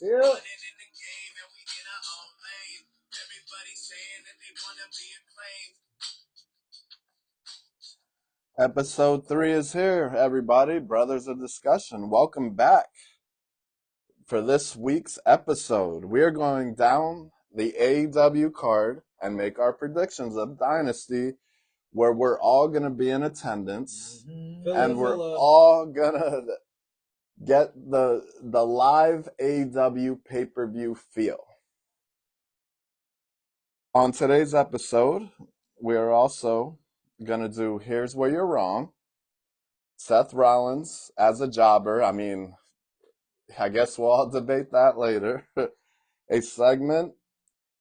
Yeah. Episode 3 is here, everybody. Brothers of Discussion. Welcome back. For this week's episode, we are going down the AEW card and make our predictions of Dynasty, where we're all going to be in attendance, and we're all going to get the live AEW pay-per-view feel. On today's episode, we are also going to do Here's Where You're Wrong. Seth Rollins as a jobber. I mean, I guess we'll all debate that later. A segment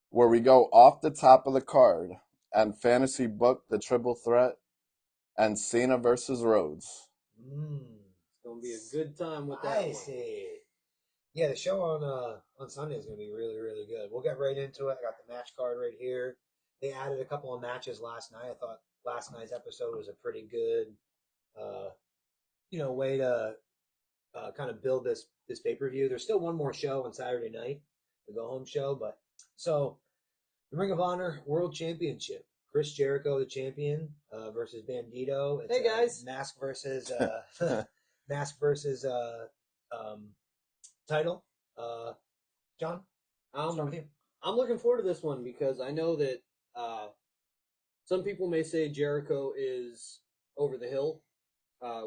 where we go off the top of the card and fantasy book the triple threat and Cena versus Rhodes. It's gonna be a good time with that. I see. Yeah, the show on Sunday is gonna be really, really good. We'll get right into it. I got the match card right here. They added a couple of matches last night. I thought last night's episode was a pretty good, way to kind of build this pay-per-view. There's still one more show on Saturday night, the go-home show. But so the Ring of Honor World Championship, Chris Jericho, the champion, versus Bandito. It's, hey guys, Mask versus title. John, start with you. I'm looking forward to this one because I know that some people may say Jericho is over the hill,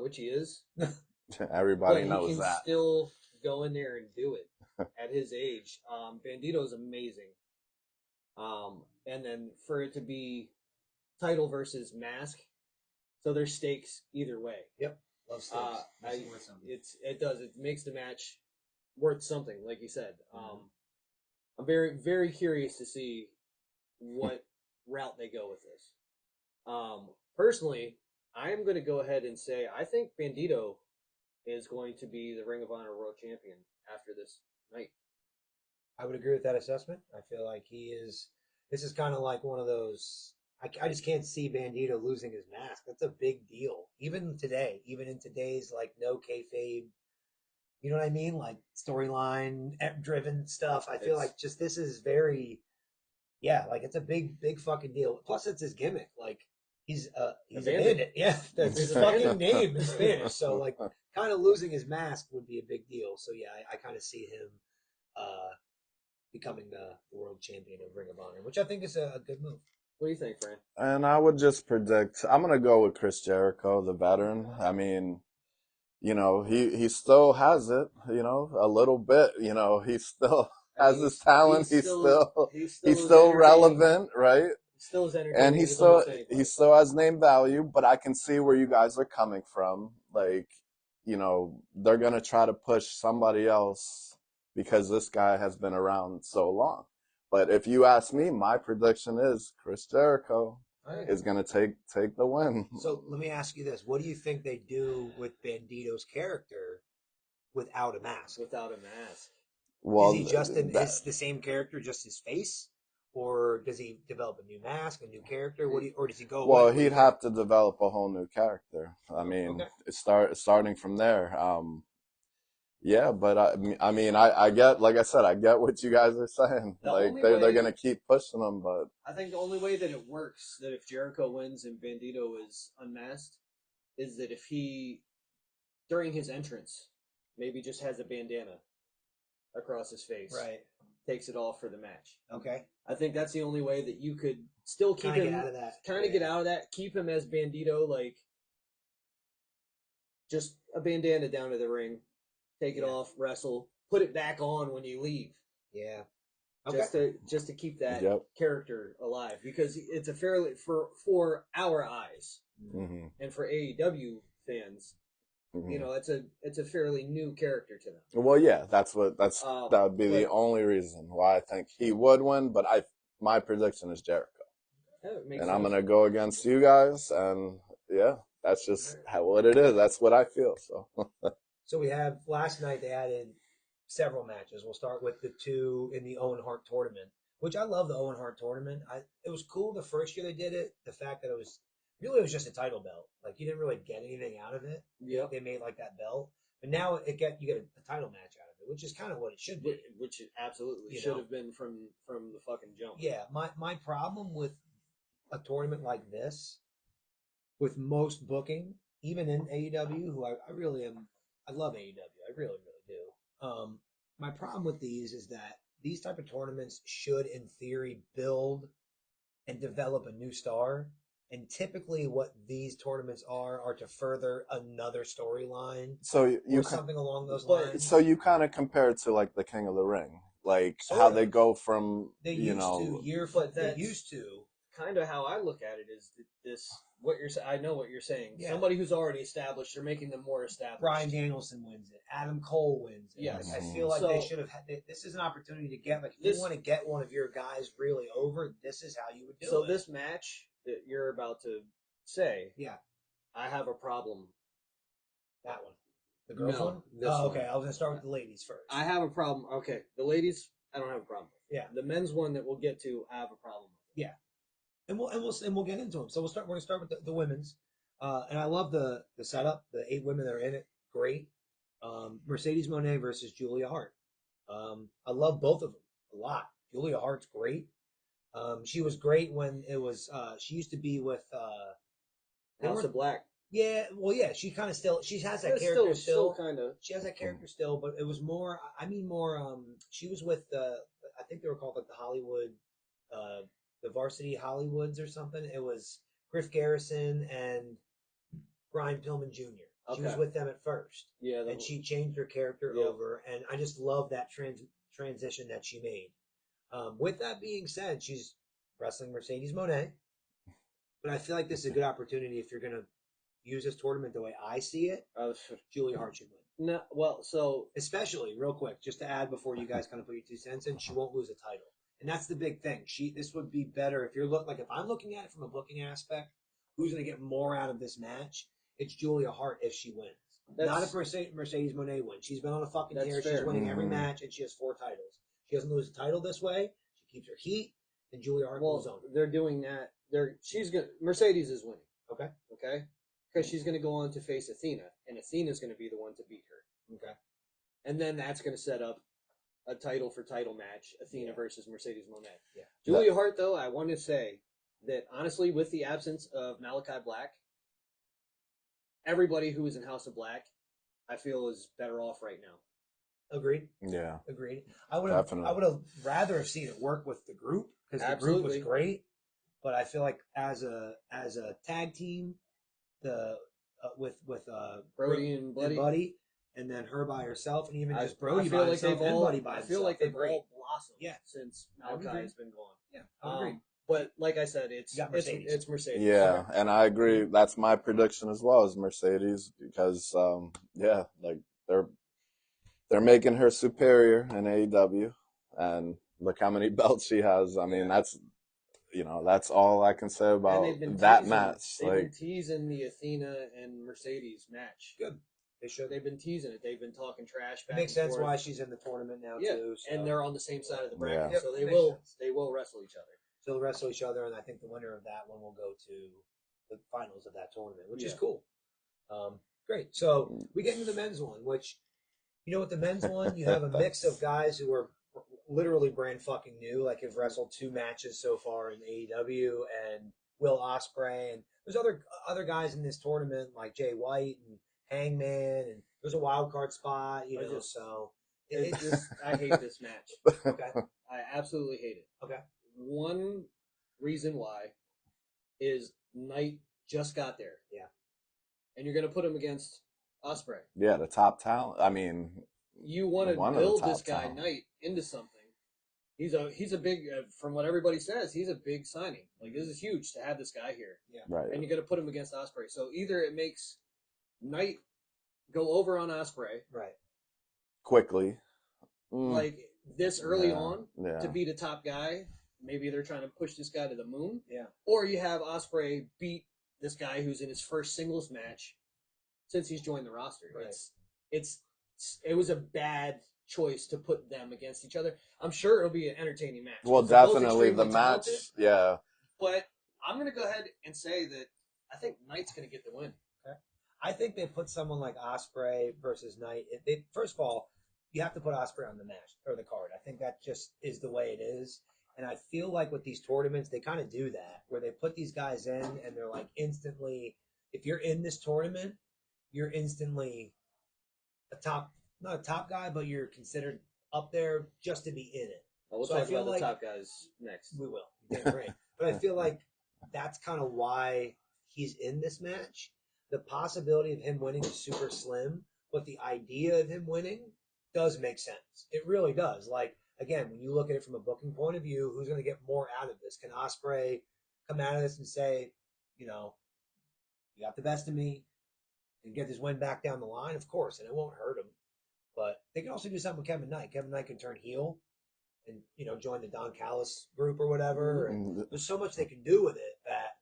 which he is. Everybody but knows he can that. Still go in there and do it at his age. Bandito's amazing. And then for it to be title versus Mask, so there's stakes either way. Yep, love stakes. It does. It makes the match worth something, like you said. I'm very, very curious to see what route they go with this. Personally, I am going to go ahead and say I think Bandito is going to be the Ring of Honor World Champion after this night. I would agree with that assessment. I feel like he is. This is kind of like one of those. I just can't see Bandito losing his mask. That's a big deal. Even today, even in today's like no kayfabe, you know what I mean? Like storyline driven stuff. I feel like just this is very, like it's a big fucking deal. Plus, it's his gimmick. Like he's a bandit. Yeah, his fucking name is Spanish. So like, kind of losing his mask would be a big deal. So yeah, I kind of see him becoming the world champion of Ring of Honor, which I think is a good move. What do you think, Fran? And I would just predict, I'm going to go with Chris Jericho, the veteran. I mean, he still has it, a little bit, he still has his talent. He's still relevant, right? Still is entertaining. And he still has name value, but I can see where you guys are coming from. Like, they're going to try to push somebody else because this guy has been around so long. But if you ask me, my prediction is Chris Jericho is going to take the win. So let me ask you this. What do you think they do with Bandito's character without a mask? Well, is he just the same character, just his face? Or does he develop a new mask, a new character? Or does he go? Well, he'd have to develop a whole new character. I mean, starting from there. Yeah, but I mean, I get, like I said, I get what you guys are saying. They're gonna keep pushing them, but I think the only way that it works, that if Jericho wins and Bandito is unmasked, is that if he, during his entrance, maybe just has a bandana across his face, right? Takes it off for the match. Okay. I think that's the only way that you could still keep him out of that. Get out of that. Keep him as Bandito, like just a bandana down to the ring. Take it off, wrestle, put it back on when you leave. Yeah. Okay. Just to keep that character alive, because it's a fairly for our eyes and for AEW fans, it's a fairly new character to them. Well, yeah, that would be the only reason why I think he would win. But my prediction is Jericho, and I'm gonna go against you guys, and that's just what it is. That's what I feel. So. So we have last night they added several matches. We'll start with the two in the Owen Hart tournament, which I love the Owen Hart tournament. It was cool the first year they did it. The fact that it was just a title belt. Like you didn't really get anything out of it. Yeah. They made like that belt. But now you get a title match out of it, which is kind of what it should be. Which it absolutely You should know? have been from the fucking jump. Yeah, my problem with a tournament like this, with most booking, even in AEW, who I really am, I love AEW, I really, really do. My problem with these is that these type of tournaments should, in theory, build and develop a new star. And typically, what these tournaments are to further another storyline So or something along those lines. So you kind of compare it to like the King of the Ring, like Sort how of. they go from They you used know. they used to. Kind of how I look at it is that this what you're I know what you're saying. Yeah. Somebody who's already established, you're making them more established. Brian Danielson wins it. Adam Cole wins it. Yes. Like, I feel like they should have had. This is an opportunity to get. Like, if you want to get one of your guys really over, this is how you would do it. So this match that you're about to say, yeah, I have a problem. That one, the girls No, one. this Oh, one. okay. I was gonna start with the ladies first. I have a problem. Okay, the ladies, I don't have a problem with. Yeah. The men's one that we'll get to, I have a problem with. Yeah, and we'll get into them. So we're gonna start with the women's, and I love the setup. The 8 women that are in it, great. Mercedes Moné versus Julia Hart. I love both of them a lot. Julia Hart's great. She was great when it was. She used to be with House of Black. Yeah, well, yeah. She kind of she has that character still. Kind of. She has that character still, but it was more. I mean, more. She was with. I think they were called like the Hollywood, the Varsity Hollywoods or something. It was Griff Garrison and Brian Pillman Jr. She was with them at first. Yeah, and she changed her character over, and I just love that transition that she made. With that being said, she's wrestling Mercedes Moné, but I feel like this is a good opportunity if you're going to use this tournament the way I see it. Julia Hart should win. No, well, so especially real quick, just to add before you guys kind of put your 2 cents in, she won't lose a title, and that's the big thing. This would be better if you're if I'm looking at it from a booking aspect, who's going to get more out of this match? It's Julia Hart if she wins. Not if Mercedes Moné wins. She's been on a fucking tear. She's winning every match, and she has 4 titles. She doesn't lose a title this way. She keeps her heat, and Julia Hart goes on. They're doing that. Mercedes is winning. Okay. Because she's going to go on to face Athena, and Athena's going to be the one to beat her. Okay. And then that's going to set up a title for title match, Athena versus Mercedes Moné. Yeah. Julia Hart, though, I want to say that honestly, with the absence of Malachi Black, everybody who is in House of Black, I feel is better off right now. Agreed. Yeah. Agreed. I would have rather have seen it work with the group because the group was great, but I feel like as a tag team, with Brody and Buddy, and then her by herself, and even just Brody by himself and Buddy by himself. I feel like they've all blossomed since Malachi has been gone. Yeah, I agree. But like I said, it's Mercedes. Yeah, and I agree. That's my prediction as well as Mercedes because like they're making her superior in AEW, and look how many belts she has. I mean, that's all I can say about that match. They've been teasing the Athena and Mercedes match. Good. They should. They've been teasing it. They've been talking trash back. It makes sense why she's in the tournament now too. So. And they're on the same side of the bracket, yeah. so they will wrestle each other. So they'll wrestle each other, and I think the winner of that one will go to the finals of that tournament, which is cool. Great. So we get into the men's one, which, with the men's one, you have a mix of guys who are literally brand fucking new, like have wrestled 2 matches so far in AEW, and Will Ospreay, and there's other guys in this tournament like Jay White and Hangman, and there's a wild card spot, so I hate this match. Okay. I absolutely hate it. Okay. One reason why is Knight just got there. Yeah. And you're going to put him against Ospreay. Yeah, the top talent. I mean, you want to build this guy Knight into something. He's a big, from what everybody says, he's a big signing. Like, this is huge to have this guy here. Yeah. Right. And you're going to put him against Ospreay. So either it makes Knight go over on Ospreay. Right. Quickly. Like this early on to be the top guy. Maybe they're trying to push this guy to the moon. Yeah. Or you have Ospreay beat this guy who's in his first singles match since he's joined the roster. Right. It was a bad choice to put them against each other. I'm sure it'll be an entertaining match. Well, definitely the match. Yeah. But I'm going to go ahead and say that I think Knight's going to get the win. Okay. I think they put someone like Ospreay versus Knight. First of all, you have to put Ospreay on the match or the card. I think that just is the way it is. And I feel like with these tournaments, they kind of do that, where they put these guys in and they're like instantly, if you're in this tournament, you're instantly not a top guy, but you're considered up there just to be in it. We'll So I talk feel about like the top guys next. we will. Damn great. But I feel like that's kind of why he's in this match. The possibility of him winning is super slim, but the idea of him winning does make sense. It really does. Like, again, when you look at it from a booking point of view, who's going to get more out of this? Can Ospreay come out of this and say, you got the best of me and get this win back down the line? Of course, and it won't hurt him. But they can also do something with Kevin Knight. Kevin Knight can turn heel and, join the Don Callis group or whatever. And there's so much they can do with it that,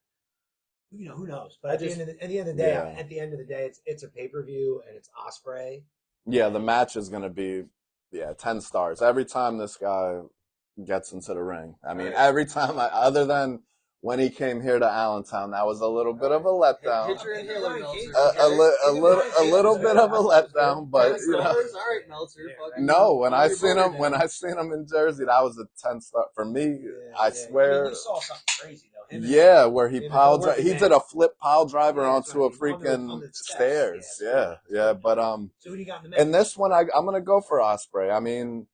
who knows? But at the end of the day, it's a pay-per-view and it's Ospreay. Yeah, the match is going to be 10 stars every time this guy gets into the ring. I mean, every time, other than when he came here to Allentown, that was a little bit of a letdown. Hit your inhaler, Meltzer. A little bit of a letdown, but All right, Meltzer. no. When I seen him in Jersey, that was a 10-star for me. I swear. You saw something crazy though. Yeah, where he he did a flip pile driver onto a freaking on the stairs. steps. Yeah. But So who do you got in the match? in this one, I'm gonna go for Ospreay. I mean,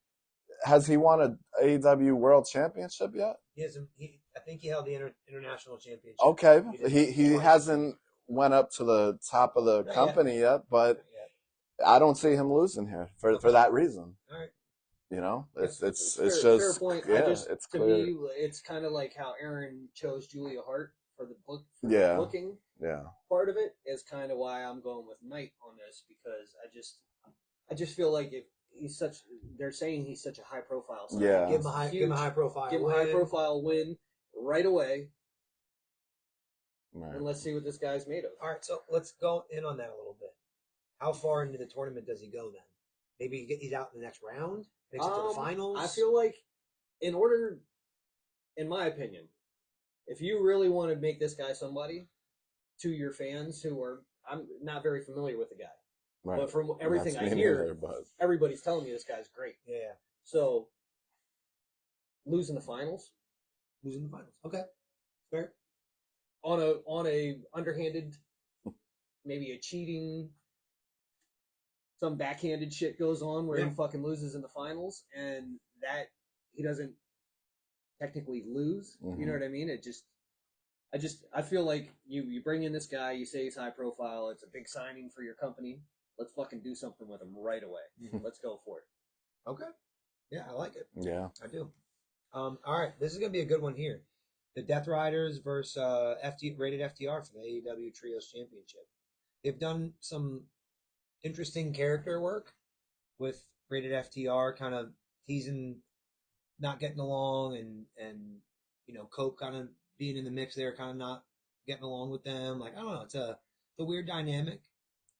has he won an AEW World Championship yet? I think he held the international championship. Okay, he hasn't went up to the top of the company yet, but I don't see him losing here for that reason. All right. It's fair, just fair point. it's to clear. me, it's kind of like how Aaron chose Julia Hart for the book. Yeah. The booking. Yeah. Part of it is kind of why I'm going with Knight on this, because I just feel like if they're saying he's such a high profile. So Yeah. Give him a high profile. Give him a high profile win right away. Right. And let's see what this guy's made of. All right, so let's go in on that a little bit. How far into the tournament does he go then? Maybe he's out in the next round? Makes it to the finals? I feel like in my opinion, if you really want to make this guy somebody to your fans I'm not very familiar with the guy. Right. But from everything I hear, everybody's telling me this guy's great. Yeah. So, losing the finals. Okay. Fair. On a underhanded, maybe a cheating, some backhanded shit goes on where he fucking loses in the finals, and that he doesn't technically lose. Mm-hmm. You know what I mean? I feel like you bring in this guy, you say he's high profile, it's a big signing for your company. Let's fucking do something with him right away. Let's go for it. Okay. Yeah, I like it. Yeah. I do. All right, this is going to be a good one here. The Death Riders versus rated FTR for the AEW Trios Championship. They've done some interesting character work with rated FTR, kind of teasing, not getting along, and Cope kind of being in the mix there, kind of not getting along with them. Like, I don't know, it's a weird dynamic,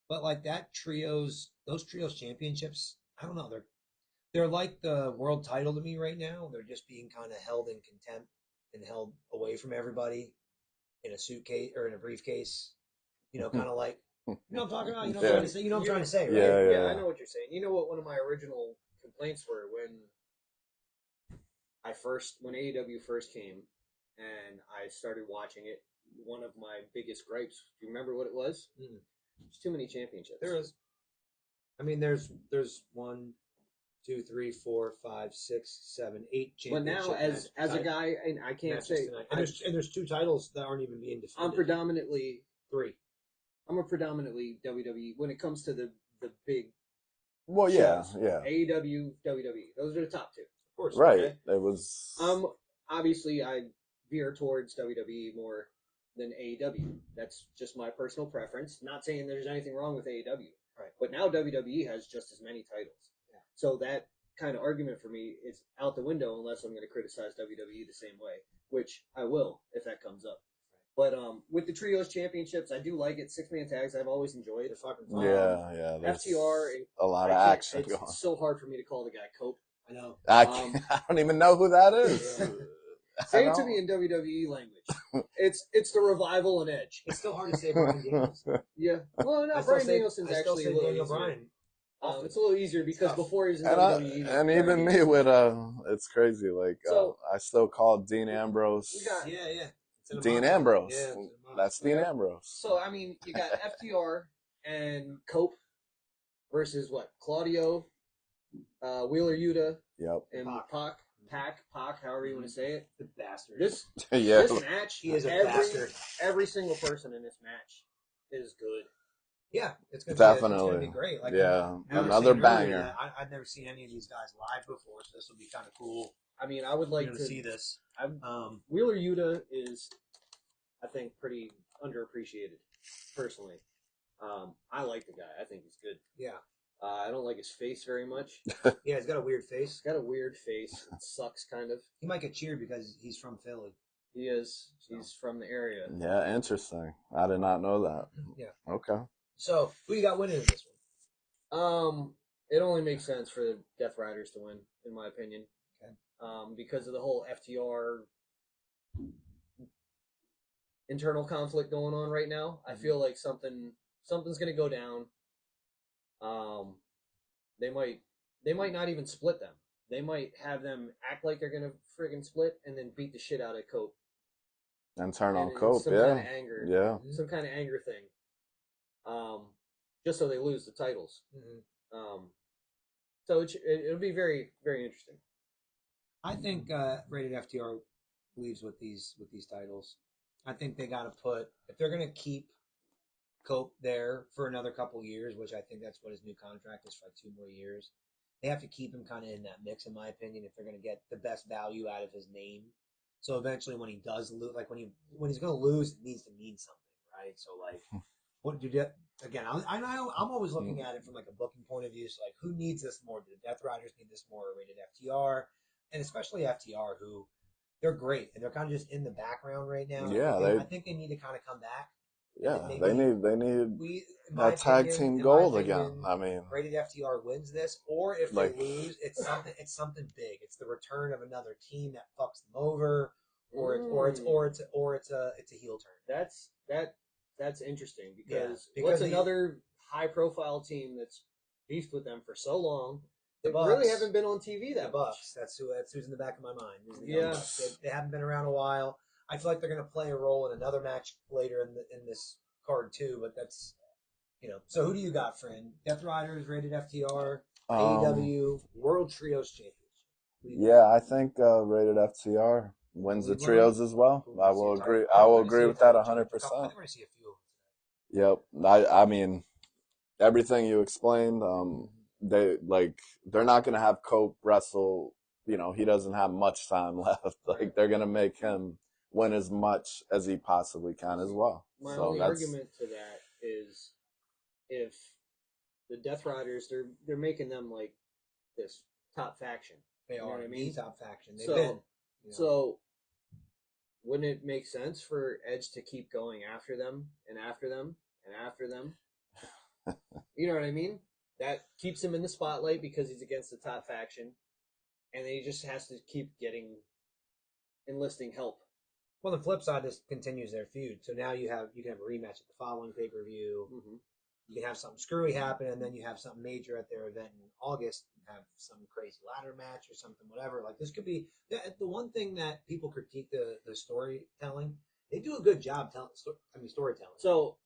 but like those trios championships, I don't know, they're like the world title to me right now. They're just being kind of held in contempt and held away from everybody in a suitcase or in a briefcase. Kind of like, what I'm talking about? What I'm trying to say? I'm trying to say, right? Yeah, I know what you're saying. You know what one of my original complaints were when AEW first came and I started watching it, one of my biggest gripes, do you remember what it was? There's too many championships. There is. I mean, there's 1, 2, 3, 4, 5, 6, 7, 8 championships. But now, as a guy, and I can't say, and there's 2 titles that aren't even being defended. I'm predominantly 3. I'm a predominantly WWE when it comes to the big. Well, shows. yeah. AEW, WWE. Those are the top 2, of course. Right. Okay? It was. Obviously, I veer towards WWE more than AEW. That's just my personal preference. Not saying there's anything wrong with AEW. Right. But now WWE has just as many titles. Yeah. So that kind of argument for me is out the window unless I'm going to criticize WWE the same way, which I will if that comes up. But with the Trios Championships, I do like it. 6-man tags, I've always enjoyed. They're fucking fun. Yeah. FTR. A lot of action going on. It's so hard for me to call the guy Cope. I know. I don't even know who that is. Yeah. Say it to me in WWE language. It's the Revival and Edge. It's still hard to say Brian Danielson. Yeah. Well, no, Brian Danielson's actually a little Daniel easier. Bryan. It's a little easier because before he was in WWE, he was and very even me decent. with it's crazy. Like So- I still call Dean Ambrose. We got Yeah. It's an Dean amount. Ambrose. Yeah, it's an amount. That's Dean Yeah. Ambrose. So I mean, you got FTR and Cope versus what? Claudio, Wheeler Yuta, Yep. and Pac. Pac, however you want to say it. The bastard. This Yeah. this match, He is a every bastard. every single person in this match is good. Yeah, it's gonna Definitely. be great. Like, Yeah. I was Another saying earlier banger. that I've never seen any of these guys live before, so this will be kind of cool. I mean, I would like to see this. Wheeler Yuta is, I think, pretty underappreciated, personally. I like the guy. I think he's good. Yeah. I don't like his face very much. Yeah, he's got a weird face. He's got a weird face. It sucks, kind of. He might get cheered because he's from Philly. He is. He's from the area. Yeah, interesting. I did not know that. Yeah. Okay. So, who you got winning in this one? It only makes sense for the Death Riders to win, in my opinion. Okay. Because of the whole FTR internal conflict going on right now. I feel like something's going to go down. They might not even split them. They might have them act like they're going to friggin' split and then beat the shit out of Cope. Internal And Cope, some yeah. kind of anger. Yeah. Some kind of anger thing. Just so they lose the titles. Mm-hmm. So it'll be very, very interesting. I think Rated FTR leaves with these titles. I think they got to put, if they're going to keep Cope there for another couple years, which I think that's what his new contract is for, like 2 more years. They have to keep him kind of in that mix, in my opinion, if they're going to get the best value out of his name. So eventually, when he does lose, like when he's going to lose, it needs to mean something, right? So like, what do you again? I'm always looking at it from like a booking point of view. So like, who needs this more? Do the Death Riders need this more? Rated FTR, and especially FTR, who they're great and they're kind of just in the background right now. Yeah, I think they need to kind of come back. Yeah, they need that tag team gold again. I mean, Rated FTR wins this, or if like, they lose, it's something big. It's the return of another team that fucks them over, or it's a heel turn. That's interesting because because what's another high profile team that's beefed with them for so long? They Bucks. really haven't been on TV that The much. Bucks. That's who's in the back of my mind. Yeah. They haven't been around a while. I feel like they're going to play a role in another match later in this card too, but that's, So who do you got, friend? Death Riders, Rated FTR, AEW, World Trios Championship. Yeah, I think Rated FTR wins the trios as well. I will agree. I will agree with that 100%. I think we're going to see a few. Yep. I mean, everything you explained. They're not going to have Cope wrestle. He doesn't have much time left. Like, they're going to make him win as much as he possibly can as well. My only argument to that is if the Death Riders, they're making them like this top faction. They are what I mean? the top faction. They've So, been. So wouldn't it make sense for Edge to keep going after them and after them and after them? You know what I mean? That keeps him in the spotlight because he's against the top faction, and then he just has to keep enlisting help. Well, the flip side, this continues their feud. So now you can have a rematch at the following pay-per-view. Mm-hmm. You can have something screwy happen, and then you have something major at their event in August, and have some crazy ladder match or something, whatever. Like, this could be the one thing that people critique the storytelling. They do a good job storytelling. So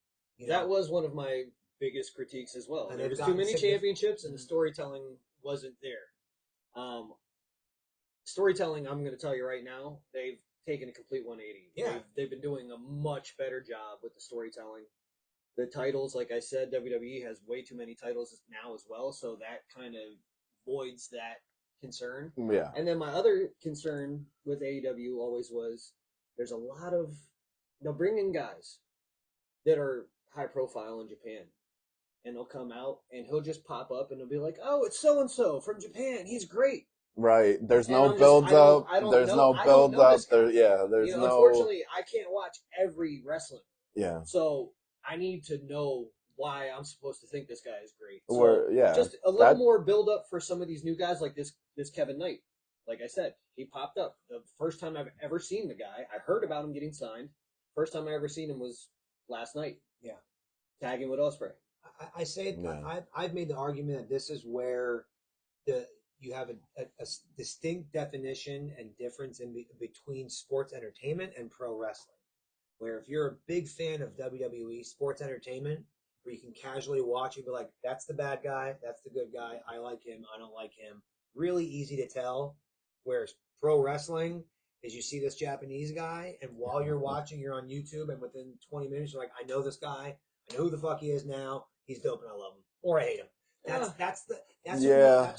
that was one of my biggest critiques as well. And there was too many championships, and the storytelling wasn't there. Storytelling, I'm going to tell you right now, they've taken a complete 180. Yeah. They've been doing a much better job with the storytelling. The titles, like I said, WWE has way too many titles now as well, so that kind of voids that concern. Yeah. And then my other concern with AEW always was there's a lot of... They'll bring in guys that are high profile in Japan, and they'll come out, and he'll just pop up, and they'll be like, oh, it's so-and-so from Japan. He's great. Right. There's And no build up. There's no build up. There's no. Unfortunately, I can't watch every wrestling. Yeah. So I need to know why I'm supposed to think this guy is great. So just a little more build up for some of these new guys, like this Kevin Knight. Like I said, he popped up. The first time I've ever seen the guy, I heard about him getting signed. First time I ever seen him was last night. Yeah. Tagging with Ospreay. I say Yeah. I've made the argument that this is where you have a distinct definition and difference between sports entertainment and pro wrestling. Where if you're a big fan of WWE sports entertainment, where you can casually watch it, be like, that's the bad guy, that's the good guy, I like him, I don't like him. Really easy to tell. Whereas pro wrestling is you see this Japanese guy, and while you're watching, you're on YouTube, and within 20 minutes, you're like, I know this guy, I know who the fuck he is now, he's dope and I love him. Or I hate him. That's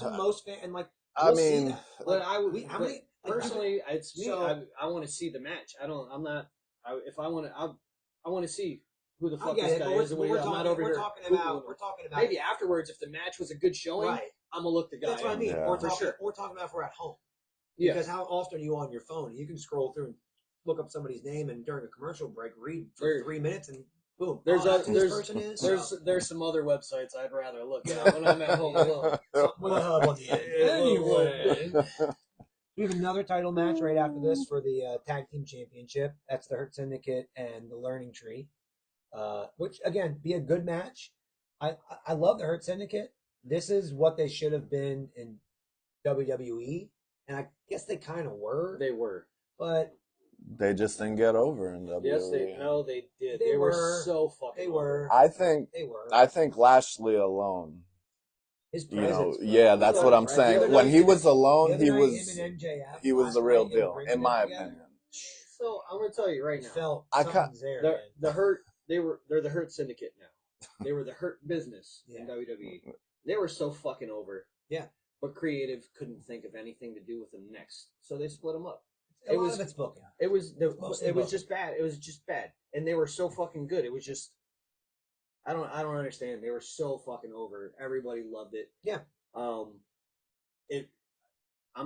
what most fans, and like, I we'll see mean, that. But Like, I would how many, like, personally, it's me. So- I want to see the match. I'm not. If I want to, I want to see who the I fuck get this it, guy but is. And I'm not over here. we're talking about Maybe afterwards, if the match was a good showing, right. I'm gonna look the guy. That's what I up. mean. Yeah. We're For talking, sure. we're talking about if we're at home. Yeah. Because how often are you on your phone? You can scroll through and look up somebody's name, and during a commercial break, read for 3 minutes, and boom. That's who this person is. There's some other websites I'd rather look at when I'm at home alone. With a hub on the end. Anyway, we have another title match right after this for the tag team championship. That's the Hurt Syndicate and the Learning Tree, which again be a good match. I love the Hurt Syndicate. This is what they should have been in WWE, and I guess they kind of were. They were, but they just didn't get over in WWE. Yes, they did. They were so fucking. They were. I think they were. I think Lashley alone. His presence, yeah, that's what I'm saying. When he was alone, he was the real deal, in my opinion. So I'm gonna tell you right now. Felt the Hurt. They're the Hurt Syndicate now. They were the Hurt Business in WWE. They were so fucking over. Yeah. But creative couldn't think of anything to do with them next, so they split them up. A lot of it's booking. It was just bad. It was just bad, and they were so fucking good. It was just. I don't understand. They were so fucking over. Everybody loved it. Yeah. I'm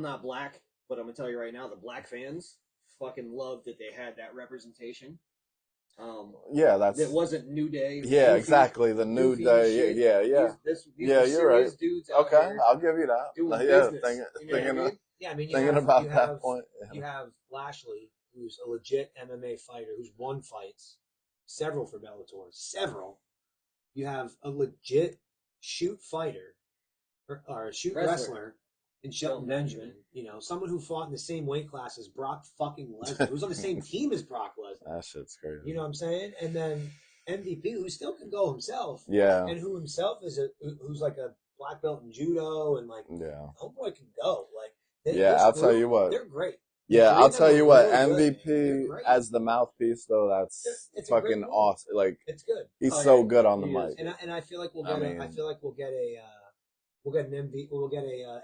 not black, but I'm gonna tell you right now, the black fans fucking loved that they had that representation. It wasn't New Day. Yeah, goofy, exactly. The New Day. Shit. Yeah. These you're right. Dudes okay, I'll give you that. Doing business. Thinking about that point. Yeah. You have Lashley, who's a legit MMA fighter, who's won fights, several for Bellator, several. You have a legit shoot fighter or a shoot wrestler in Shelton Benjamin. You know, someone who fought in the same weight class as Brock fucking Lesnar, who's on the same team as Brock Lesnar. That shit's crazy. You know what I'm saying? And then MVP, who still can go himself. Yeah. And who himself is who's like a black belt in judo, and like homeboy can go. Like I'll tell you what. They're great. Yeah, I'll tell you what. MVP as the mouthpiece, though, that's fucking awesome. Like, it's good. He's so good on the mic. And I feel like we'll get a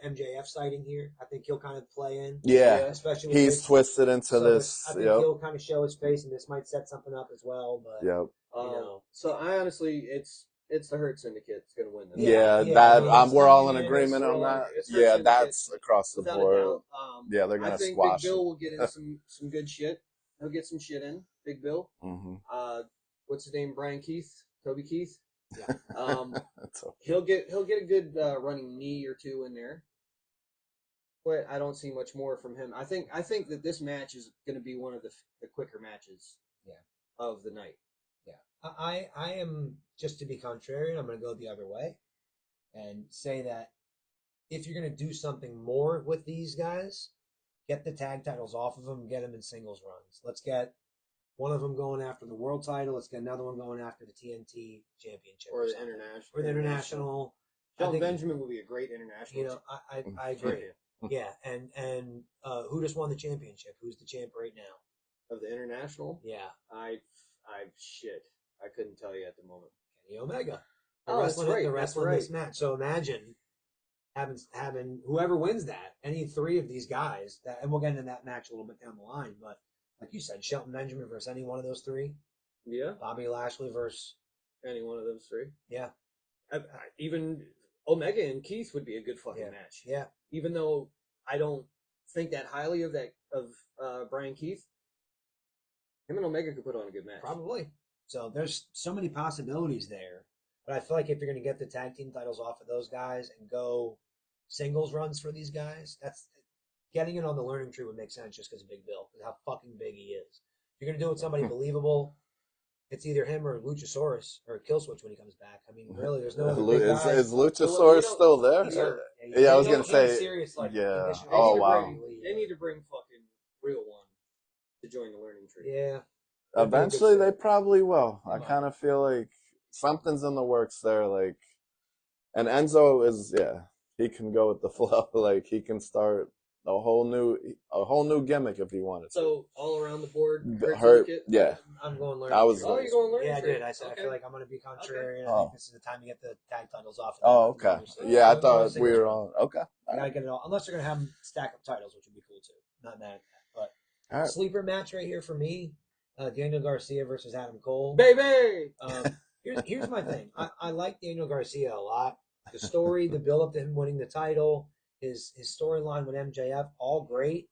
MJF sighting here. I think he'll kind of play in. Yeah, especially he's twisted into this. I think he'll kind of show his face, and this might set something up as well. But so I honestly, it's the Hurt Syndicate that's going to win this. We're all in agreement on that. Yeah, that's across the board. They're going to squash. Big Bill will get in some good shit. He'll get some shit in. Big Bill. Mm-hmm. What's his name? Brian Keith, Toby Keith. Yeah. He'll get a good running knee or two in there. But I don't see much more from him. I think that this match is going to be one of the quicker matches. Of the night. I am, just to be contrarian, I'm going to go the other way and say that if you're going to do something more with these guys, get the tag titles off of them, get them in singles runs. Let's get one of them going after the world title. Let's get another one going after the TNT championship. Or the international. Or the international. Shelton Benjamin would be a great international. You know, I agree. Yeah, and who just won the championship? Who's the champ right now? Of the international? Yeah. I couldn't tell you at the moment. Kenny Omega. That's right. The wrestling this match. So imagine having whoever wins that, any three of these guys, and we'll get into that match a little bit down the line, but like you said, Shelton Benjamin versus any one of those three. Yeah. Bobby Lashley versus any one of those three. Yeah. Even Omega and Keith would be a good fucking match. Yeah. Even though I don't think that highly of Brian Keith, him and Omega could put on a good match. Probably. So there's so many possibilities there. But I feel like if you're going to get the tag team titles off of those guys and go singles runs for these guys, that's getting it on the learning tree would make sense just because of Big Bill, because how fucking big he is. If you're going to do it with somebody believable, it's either him or Luchasaurus or Killswitch when he comes back. I mean, really, there's no other big Is guys. Luchasaurus still there? He's hurt. Yeah, I was He gonna had a say. serious, like, Yeah. condition. Oh wow. They need to bring fucking Real One to join the learning tree. Yeah. Eventually, they probably will. They I might. kind of feel like something's in the works there. Like, and Enzo is, he can go with the flow. Like, he can start a whole new gimmick if he wanted. So all around the board, yeah. I'm going learning. I was. Oh, you're going learning. Yeah, I tree. did. I said Okay. I feel like I'm going to be contrarian. Okay. I think this is the time to get the tag titles off. Oh, okay. Yeah, I thought we were on. Okay. I gotta get it all. Unless they're gonna have them stack up titles, which would be cool too. Not mad at that. But All right. sleeper match right here for me: Daniel Garcia versus Adam Cole. Baby. Here's my thing. I like Daniel Garcia a lot. The story, the build up to him winning the title, his storyline with MJF, all great.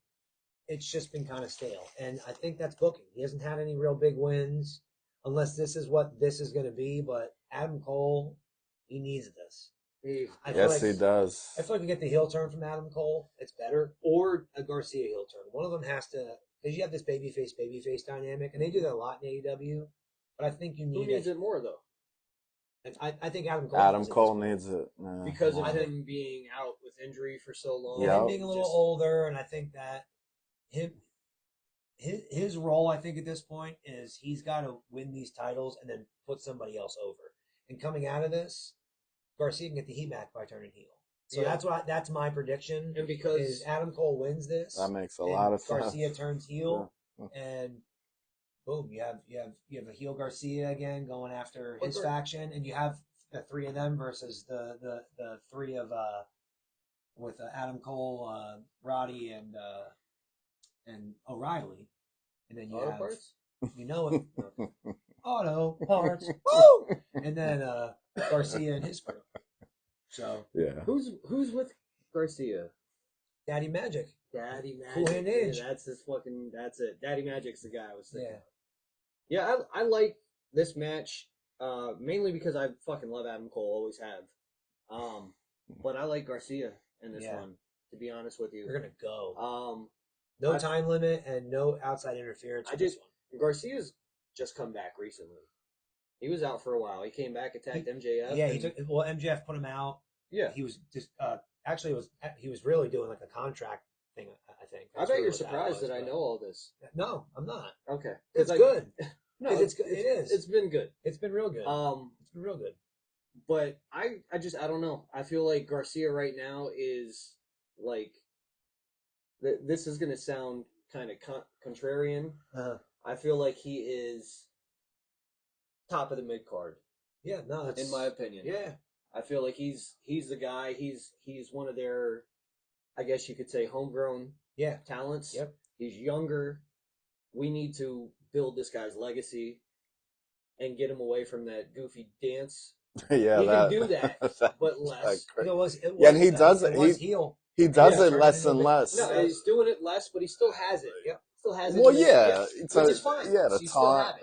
It's just been kind of stale, and I think that's booking. He hasn't had any real big wins, unless this is what this is going to be. But Adam Cole, he needs this. Yes, he does. I feel like we get the heel turn from Adam Cole. It's better, or a Garcia heel turn. One of them has to, because you have this babyface dynamic, and they do that a lot in AEW. But I think you need. Who needs it more though? I think Adam Cole. Adam Cole needs it because of him being out with injury for so long. Yeah, him being a little older, and I think that his role, I think at this point is he's got to win these titles and then put somebody else over. And coming out of this, Garcia can get the heat back by turning heel. So that's my prediction. And because is Adam Cole wins this, that makes a lot of sense. Garcia turns heel, and boom, you have a heel Garcia again going after his faction, and you have the three of them versus the three of with Adam Cole, Roddy, and O'Reilly, and then you have parts? You know it, auto parts, woo! And then Garcia and his crew. So yeah, who's with Garcia? Daddy Magic. Daddy Magic. Cool Hand Edge. Yeah, that's it. Daddy Magic's the guy I was thinking. Yeah. Yeah, I like this match, mainly because I fucking love Adam Cole, always have. But I like Garcia in this one, to be honest with you. We're gonna go. No time limit and no outside interference. Garcia's just come back recently. He was out for a while. He came back, attacked MJF. Yeah, MJF put him out. Yeah, he was just he was really doing like a contract thing. I think. I bet you're surprised that I know all this. No, I'm not. Okay, it's good. No, it's good. It is. It's been good. It's been real good. It's been real good. But I don't know. I feel like Garcia right now is like. This is going to sound kind of contrarian. I feel like he is top of the mid card. Yeah, no, in my opinion. Yeah, I feel like he's the guy. He's one of their, I guess you could say, homegrown talents. Yep. He's younger. We need to build this guy's legacy and get him away from that goofy dance. Yeah, he can do that, but less. And he does it. He does it less and less. No, he's doing it less, but he still has it. Yep. Still has it. Well, yeah. Which is fine. Yeah, the taunt.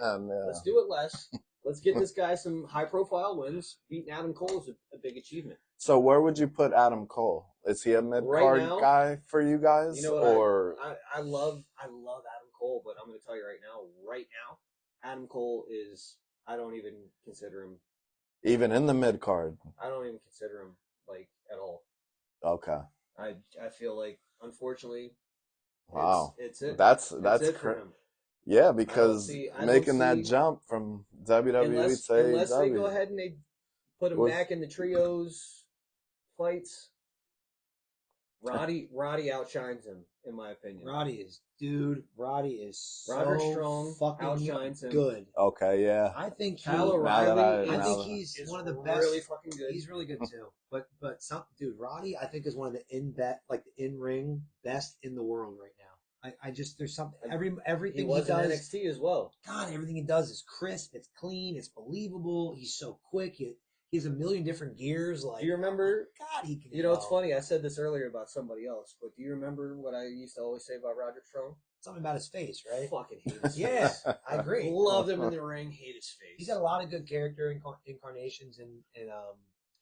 Let's do it less. Let's get this guy some high-profile wins. Beating Adam Cole is a big achievement. So where would you put Adam Cole? Is he a mid-card guy for you guys? You know what? I love Adam Cole, but I'm going to tell you right now, Adam Cole is, I don't even consider him. Even in the mid-card? I don't even consider him, like, at all. Okay. I feel like, unfortunately, wow, it's it. That's it for him. Yeah, because making that jump from WWE to AEW. Unless they go ahead and they put him back in the trios fights, Roddy outshines him, in my opinion. Roddy is Roderick Strong fucking outshines him. good. Okay, yeah. I think Kyle O'Reilly. I think he's one of the best. Really fucking good. He's really good too. But Roddy, I think is one of the in-ring best in the world right now. I just there's something everything he does. In NXT as well. God, everything he does is crisp. It's clean. It's believable. He's so quick. He has a million different gears. Like, do you remember? God, he can. You know, it's funny. I said this earlier about somebody else, but do you remember what I used to always say about Roderick Strong? Something about his face, right? Fucking hate his face. Yeah, I agree. Loved him in the ring. Hate his face. He's got a lot of good character incarnations in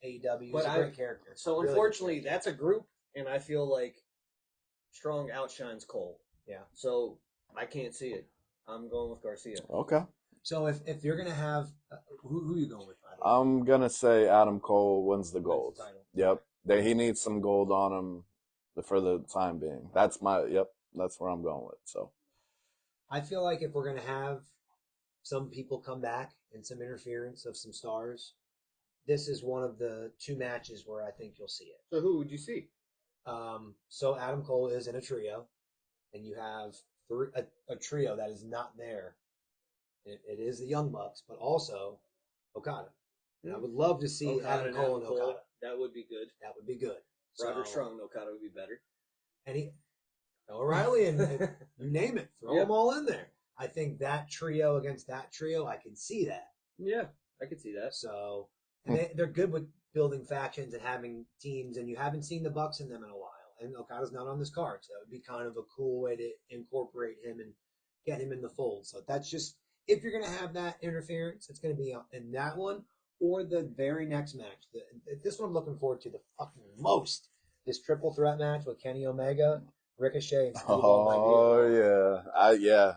AEW. But He's a great character. So really unfortunately, that's a group, and I feel like Strong outshines Cole. Yeah. So I can't see it. I'm going with Garcia. Okay. So if you're gonna have who are you going with? By the way? I'm gonna say Adam Cole wins the Wins gold. the title. Yep, he needs some gold on him for the time being. That's that's where I'm going with. So I feel like if we're gonna have some people come back and some interference of some stars, this is one of the two matches where I think you'll see it. So who would you see? So Adam Cole is in a trio, and you have a trio that is not there. It is the Young Bucks, but also Okada. And I would love to see Adam Cole and Okada. That would be good. That would be good. Roderick Strong and Okada would be better. And O'Reilly and you name it, throw them all in there. I think that trio against that trio, I can see that. Yeah, I could see that. So, and they're good with building factions and having teams, and you haven't seen the Bucks in them in a while. And Okada's not on this card, so that would be kind of a cool way to incorporate him and get him in the fold. So that's just, if you're going to have that interference, it's going to be in that one or the very next match. This one I'm looking forward to the fucking most. This triple threat match with Kenny Omega, Ricochet, and Steve Oh yeah,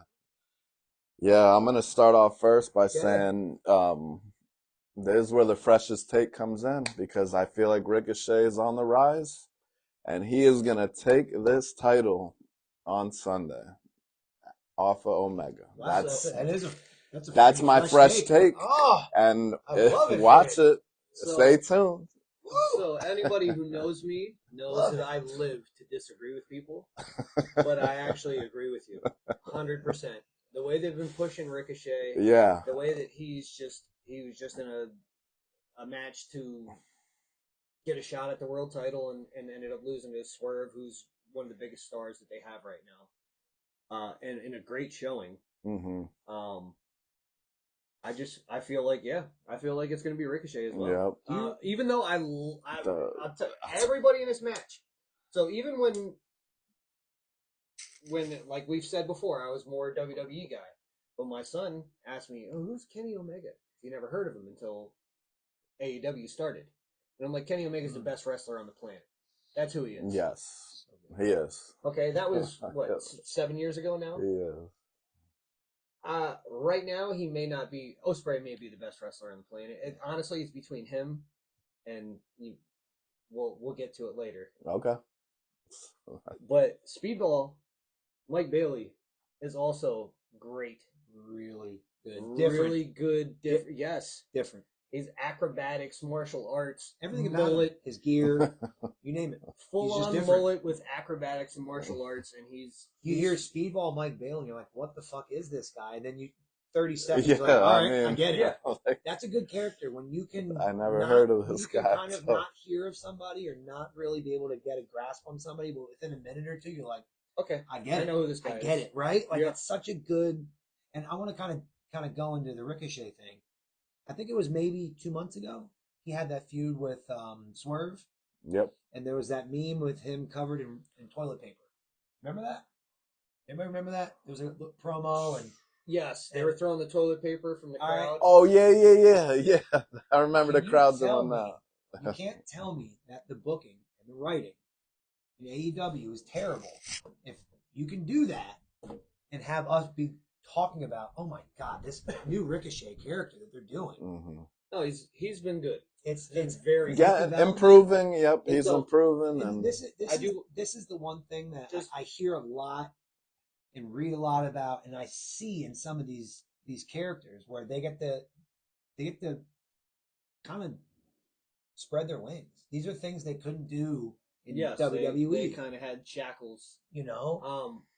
yeah. I'm gonna start off first by saying this is where the freshest take comes in, because I feel like Ricochet is on the rise, and he is gonna take this title on Sunday off of Omega. Wow, That's my fresh take. Oh, and watch it. Stay tuned. So anybody who knows me knows that I live to disagree with people, but I actually agree with you 100%. The way they've been pushing Ricochet, the way that he was just in a match to get a shot at the world title and ended up losing to Swerve, who's one of the biggest stars that they have right now, and in a great showing. Mm-hmm. I feel like it's going to be Ricochet as well. Yep. Even though I'll tell everybody in this match. So even when like we've said before, I was more WWE guy. But my son asked me, "Oh, who's Kenny Omega?" He never heard of him until AEW started. And I'm like, Kenny Omega's the best wrestler on the planet. That's who he is. Yes, he is. Okay, that was 7 years ago now. He is. Right now, he may not be. Ospreay may be the best wrestler on the planet. Honestly, it's between him and we'll get to it later. Okay. But Speedball, Mike Bailey, is also great. Really good. Really good. Yes. Different. His acrobatics, martial arts, everything about it, his gear, you name it. Full on mullet with acrobatics and martial arts, and you hear Speedball Mike Bailey, and you're like, what the fuck is this guy? And then 30 seconds, like, all right, I get it. Yeah. That's a good character when you can. I never heard of this guy. Kind of not hear of somebody or not really be able to get a grasp on somebody, but within a minute or two, you're like, okay, I get it. I know who this guy is. I get it, right? Like it's such a good. And I want to kind of go into the Ricochet thing. I think it was maybe 2 months ago. He had that feud with Swerve. Yep. And there was that meme with him covered in toilet paper. Remember that? Anybody remember that? There was a promo and yes, they were throwing the toilet paper from the crowd. Right. Oh yeah. I remember the crowd doing that. You can't tell me that the booking and the writing in AEW is terrible. If you can do that and have us be talking about, oh my god, this new Ricochet character that they're doing. Mm-hmm. No, he's been good. It's very improving. Yep, he's improving. And this is the one thing that I hear a lot and read a lot about, and I see in some of these characters where they get to kind of spread their wings. These are things they couldn't do in WWE. They kind of had shackles.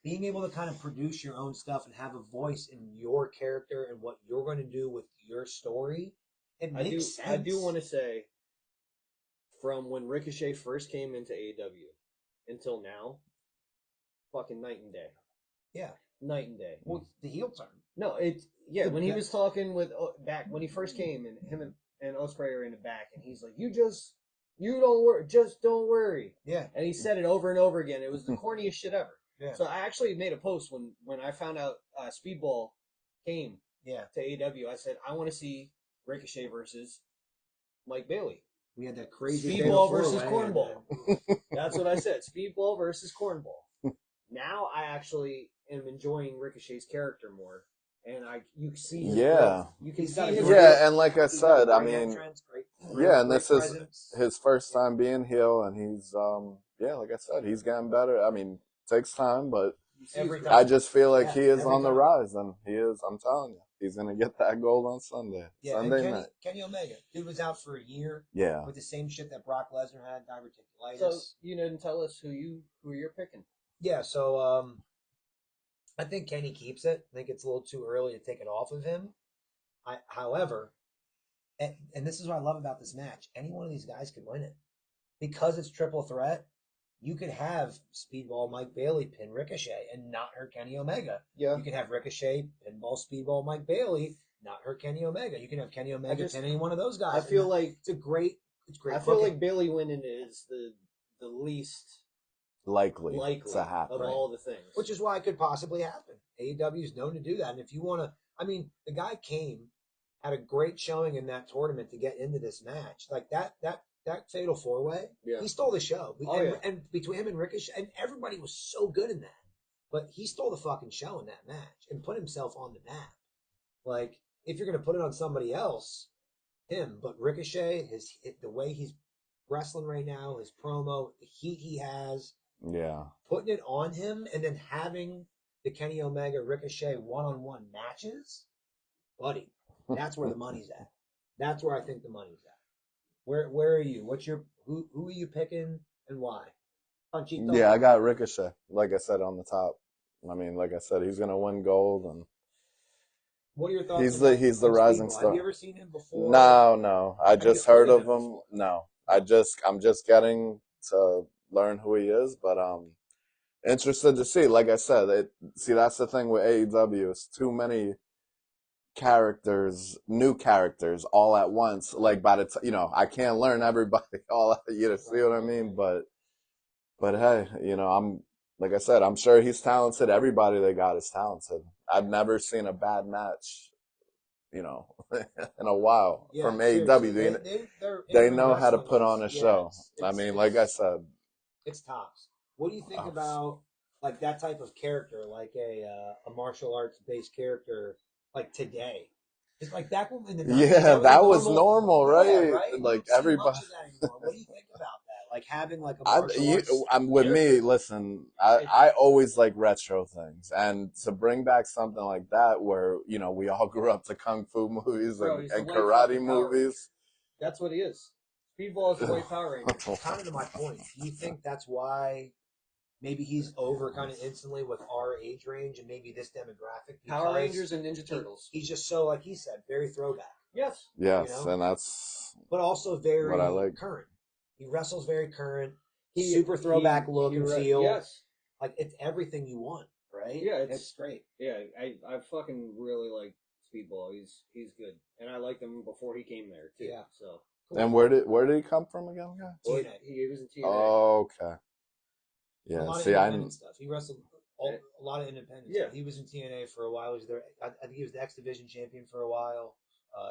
Being able to kind of produce your own stuff and have a voice in your character and what you're going to do with your story, it makes sense. I do want to say, from when Ricochet first came into AEW until now, fucking night and day. Yeah. Night and day. Well, the heel turn. No, when he was talking with back when he first came, and him and Ospreay are in the back, and he's like, you don't worry, just don't worry. Yeah. And he said it over and over again. It was the corniest shit ever. Yeah. So I actually made a post when I found out Speedball came to AEW. I said, I want to see Ricochet versus Mike Bailey. We had that crazy Speedball versus Cornball. That's what I said. Speedball versus Cornball. Now I actually am enjoying Ricochet's character more. and you see his Yeah. growth. You can He's see got a his great- growth. Yeah, and like I He's got a said, I great mean, entrance, great, yeah, and great this is presence. his first time being heel, and he's, yeah, like I said, he's getting better. I mean, it takes time, but You see Every his time. I just feel like Yeah, he is every on the time. rise, and he is. I'm telling you, he's gonna get that gold on Sunday. Yeah, Sunday and night. Kenny Omega, dude was out for a year Yeah. with the same shit that Brock Lesnar had, diverticulitis. So you didn't tell us who you're picking. Yeah, so I think Kenny keeps it. I think it's a little too early to take it off of him. However, and this is what I love about this match, any one of these guys could win it. Because it's triple threat, you could have Speedball Mike Bailey pin Ricochet and not hurt Kenny Omega. Yeah. You can have Ricochet pinball Speedball Mike Bailey, not hurt Kenny Omega. You can have Kenny Omega pin any one of those guys. I feel like it's great. I feel like Bailey winning is the least Likely to happen. of all the things. which is why it could possibly happen. AEW is known to do that. And if you want to, I mean, the guy had a great showing in that tournament to get into this match. Like that fatal 4-way, Yeah. he stole the show. Oh, yeah. And between him and Ricochet, and everybody was so good in that. But he stole the fucking show in that match and put himself on the map. Like, if you're going to put it on somebody else, him. But Ricochet, the way he's wrestling right now, his promo, the heat he has, Yeah. putting it on him, and then having the Kenny Omega Ricochet one-on-one matches, buddy, that's where the money's at. That's where I think the money's at. Where are you? Who are you picking and why? Panchito. Yeah, I got Ricochet, like I said, on the top. I mean, like I said, he's gonna win gold, and What are your thoughts? he's on the rising Speedball? star. Have you ever seen him before? No. I just heard of him him. before? No, I'm just getting to learn who he is, but interested to see. Like I said, that's the thing with AEW. It's too many characters, new characters, all at once. Like by the I can't learn everybody all. You see what I mean? But hey, like I said, I'm sure he's talented. Everybody they got is talented. I've never seen a bad match, in a while from AEW. They know how to put on a show. I mean, like I said, it's tops. What do you think about like that type of character, like a martial arts based character, like today? It's like back in the 90s, that was normal, right? Yeah, right? Like you don't see everybody. much of that anymore. What do you think about that? Like having like a martial arts. I'm with me. Listen, I always like retro things, and to bring back something like that, where we all grew up to kung fu movies and karate movies. That's what he is. Speedball is the white Power Ranger. Kind of to my point. Do you think that's why maybe he's over kind of instantly with our age range and maybe this demographic? Power Rangers and Ninja Turtles. He's just so, like he said, very throwback. Yes. And that's but also very what I like. Current. He wrestles very current. Super throwback look and feel. Yes. Like it's everything you want, right? Yeah, it's great. Yeah, I fucking really like Speedball. He's good, and I liked him before he came there too. Yeah. So. Cool. And where did he come from again, guys? TNA. He was in TNA. Oh, okay. Yeah. A lot of independent stuff. He wrestled a lot of independent stuff. He was in TNA for a while. He was there. I think he was the X Division champion for a while.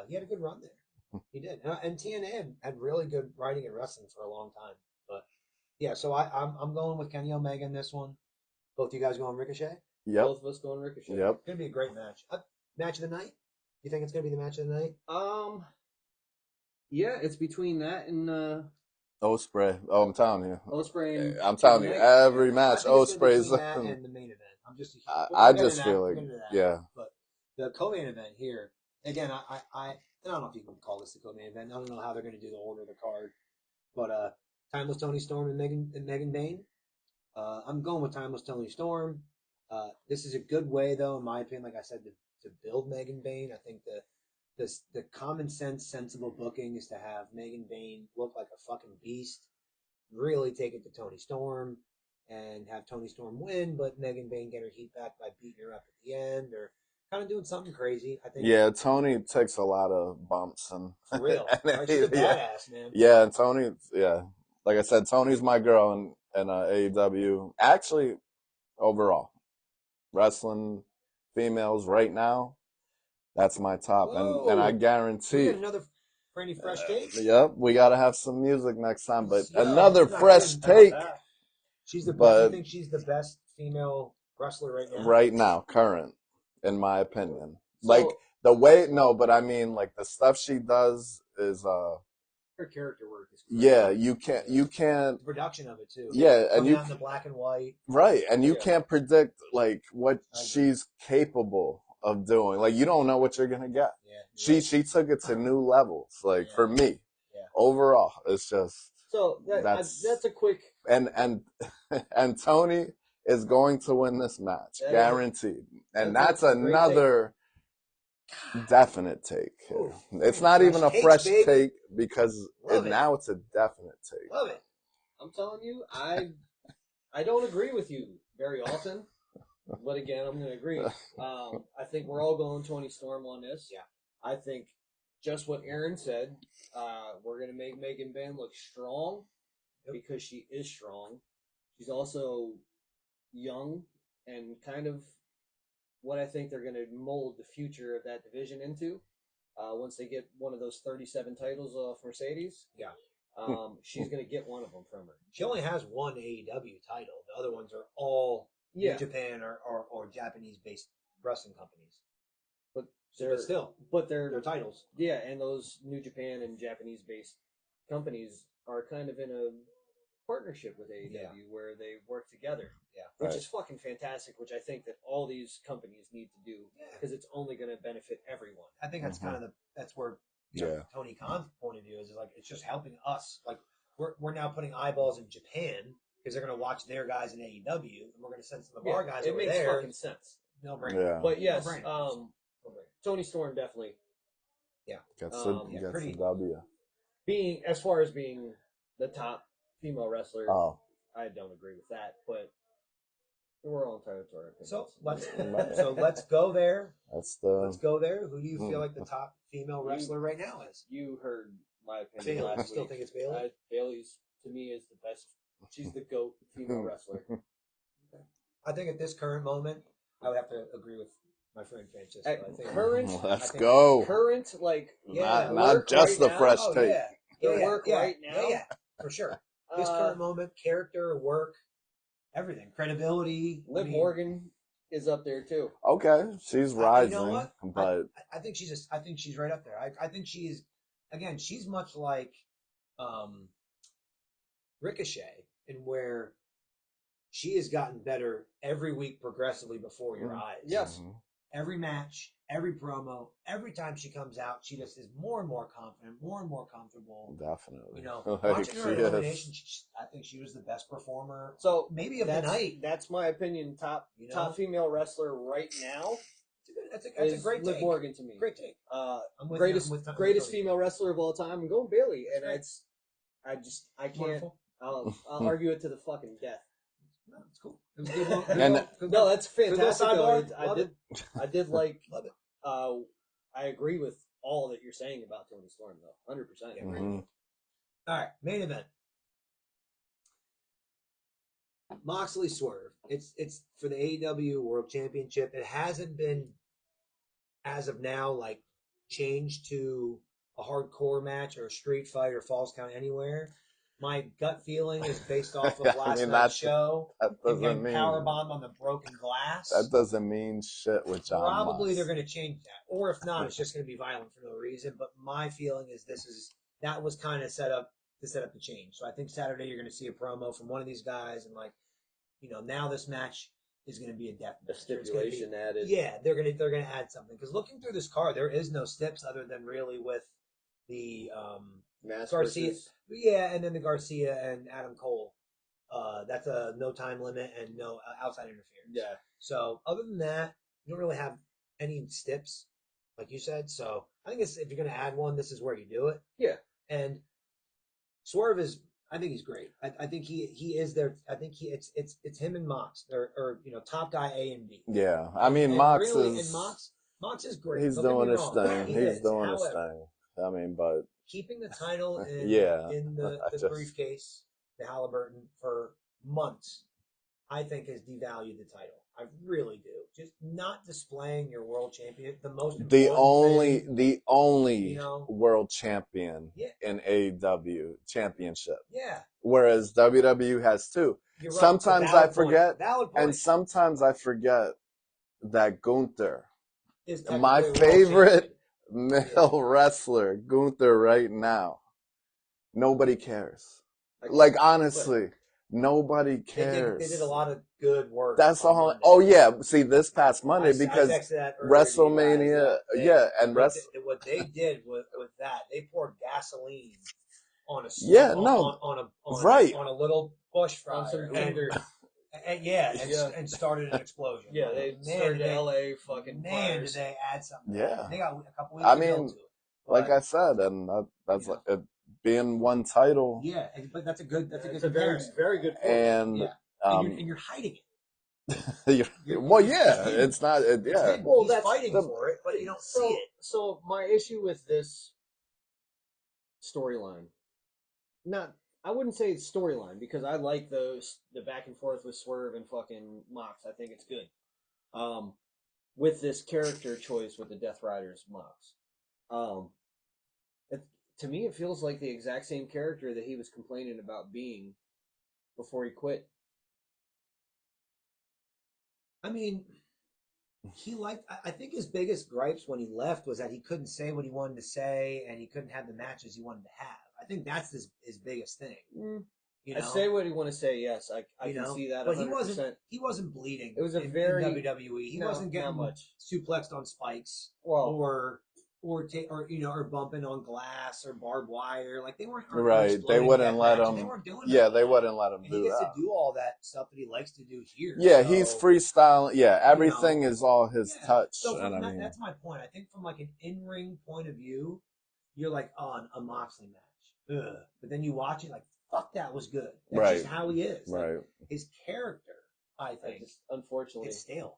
He had a good run there. He did. And TNA had really good writing and wrestling for a long time. But yeah, so I'm going with Kenny Omega in this one. Both you guys going Ricochet? Yep. Both of us going Ricochet. Yep. It's gonna be a great match. Match of the night? You think it's gonna be the match of the night? Yeah, it's between that and Ospreay. Oh, I'm telling you. Ospreay and I'm telling you, every match Ospreay's that and the main event. I just feel like But the co-main event here again, I don't know if you can call this the co-main event. I don't know how they're going to do the order of the card, but Timeless Tony Storm and Megan Bayne. I'm going with Timeless Tony Storm. This is a good way, though, in my opinion, like I said, to build Megan Bayne. I think the common sense, sensible booking is to have Megan Bayne look like a fucking beast, really take it to Tony Storm, and have Tony Storm win, but Megan Bayne get her heat back by beating her up at the end, or kind of doing something crazy. I think. Yeah, Tony takes a lot of bumps and for real. Right? She's a badass, man. Yeah, and Tony. Yeah, like I said, Tony's my girl in AEW. Actually, overall, wrestling females right now, that's my top, and I guarantee. We got another Brandy Fresh Take. Yep, we got to have some music next time, but another fresh take. She's the best. I think she's the best female wrestler right now. Right now, current. in my opinion. So, Like the way, no, but I mean, like the stuff she does is, her character work is great. yeah, you can't, The production of it too. yeah, and Coming you, out in the black and white. right, and you Yeah. can't predict like what I agree. she's capable of doing. Like you don't know what you're gonna get. Yeah. She took it to new levels. Like Yeah. for me, Yeah. overall, it's just So that's a quick. and and Tony is going to win this match, That is guaranteed. And that's that's a great another definite take. Ooh, It's not even a fresh fresh takes, baby. take because Love it. now it's a definite take. Love it. I'm telling you, I don't agree with you very often, but again, I'm going to agree. I think we're all going Tony Storm on this. Yeah. I think just what Aaron said. We're going to make Megan Van look strong because she is strong. She's also young and kind of what I think they're going to mold the future of that division into. Once they get one of those 37 titles off Mercedes, she's going to get one of them from her. She only has one AEW title. The other ones are all New Japan or Japanese-based wrestling companies. But they're titles. Yeah, and those New Japan and Japanese-based companies are kind of in a partnership with AEW where they work together. Yeah, which is fucking fantastic. Which I think that all these companies need to do because it's only going to benefit everyone. I think that's kind of that's where Tony Khan's point of view is like it's just helping us. Like we're now putting eyeballs in Japan because they're going to watch their guys in AEW, and we're going to send some of our guys over there. It makes fucking sense. No brainer. Yeah. But yes, Tony Storm definitely. Yeah. Gets the W. Being the top female wrestler, I don't agree with that, but we're all entitled to our opinions. So let's go there. Let's go there. Who do you feel like the top female wrestler right now is? You heard my opinion last week. Still think it's Bayley? Bayley's to me is the best. She's the GOAT female wrestler. I think at this current moment, I would have to agree with my friend Francisco. Let's go. Current, not just the fresh take. Work right now. Yeah, for sure. This current moment, character, work, everything, credibility. Liv Morgan is up there too. Okay, she's rising, you know what? but I think she's right up there. I think she's much like Ricochet in where she has gotten better every week progressively before your eyes. Yes. Mm-hmm. Every match, every promo, every time she comes out, she just is more and more confident, more and more comfortable. Definitely. Watching her elimination, I think she was the best performer. So maybe of the night. That's my opinion. Top female wrestler right now. That's a great Liv take. Morgan to me. Great take. Greatest female wrestler of all time. I'm going Bayley, and I can't. Wonderful. I'll argue it to the fucking death. No, it's cool. It was a good no, that's fantastic. I did like. Love it. I agree with all that you're saying about Tony Storm, though. 100%. Mm-hmm. All right, main event. Moxley Swerve. It's for the AEW World Championship. It hasn't been, as of now, changed to a hardcore match or a street fight or falls count anywhere. My gut feeling is based off of last night's show. That doesn't mean powerbomb on the broken glass. That doesn't mean shit with John. Probably they're going to change that, or if not, it's just going to be violent for no reason. But my feeling is that was kind of set up the change. So I think Saturday you're going to see a promo from one of these guys, and now this match is going to be a death match. A stipulation added. Yeah, they're going to add something because looking through this card, there is no steps other than really with the Garcia. Yeah, and then the Garcia and Adam Cole. That's a no time limit and no outside interference. Yeah. So other than that, you don't really have any steps, like you said. So I think if you're going to add one, this is where you do it. Yeah. And Swerve I think he's great. I think he is there. I think it's him and Mox. Or top guy A and B. Yeah, I mean Mox Mox is great. He's doing his thing. He's doing his thing. I mean, but keeping the title in the briefcase, the Halliburton, for months, I think has devalued the title. I really do. Just not displaying your world champion, the only world champion in AEW championship. Yeah. Whereas WWE has two. You're right. Sometimes I forget, Valid point. and sometimes I forget that Gunther is my technically a world favorite champion. male wrestler, Gunther, right now. Nobody cares. Like, honestly, nobody They cares. did a lot of good work. That's on all. Monday. Oh yeah, see this past Monday I because texted that earlier to you WrestleMania, guys and what they did with that, they poured gasoline on a Yeah, no, right. on a little bush fryer some and, tender. and started an explosion. Yeah, Like, they man, started did they, LA fucking man, fires. did they add something? Yeah. They got a couple weeks I to build mean, to it. like But, I said, and that's you know. like it being one title, yeah, but that's a good It's a very, comparison. very good point. and Yeah. And you're hiding it. well, yeah, it's not, yeah. Well, He's that's fighting the- for it, but you don't see it. So my issue with this storyline, I wouldn't say it's storyline because I like the back and forth with Swerve and fucking Mox. I think it's good. With this character choice with the Death Riders Mox, to me it feels like the exact same character that he was complaining about being before he quit. I mean, I think his biggest gripes when he left was that he couldn't say what he wanted to say and he couldn't have the matches he wanted to have. I think that's his biggest thing. You know? I say what you want to say. Yes, I can see that. 100%. But he wasn't bleeding. It was in WWE. He wasn't getting suplexed on spikes or bumping on glass or barbed wire. Like they weren't right. They wouldn't let him. They weren't doing Yeah, that. they wouldn't let him And do he gets that. to do all that stuff that he likes to do here. Yeah, so, he's freestyling. Yeah, everything is all his touch. So and that's my point. I think from like an in-ring point of view, you're like on a Moxley match. Ugh. But then you watch it like, fuck, that was good. That's just how he is. Right. Like, his character, I think, unfortunately, it's stale.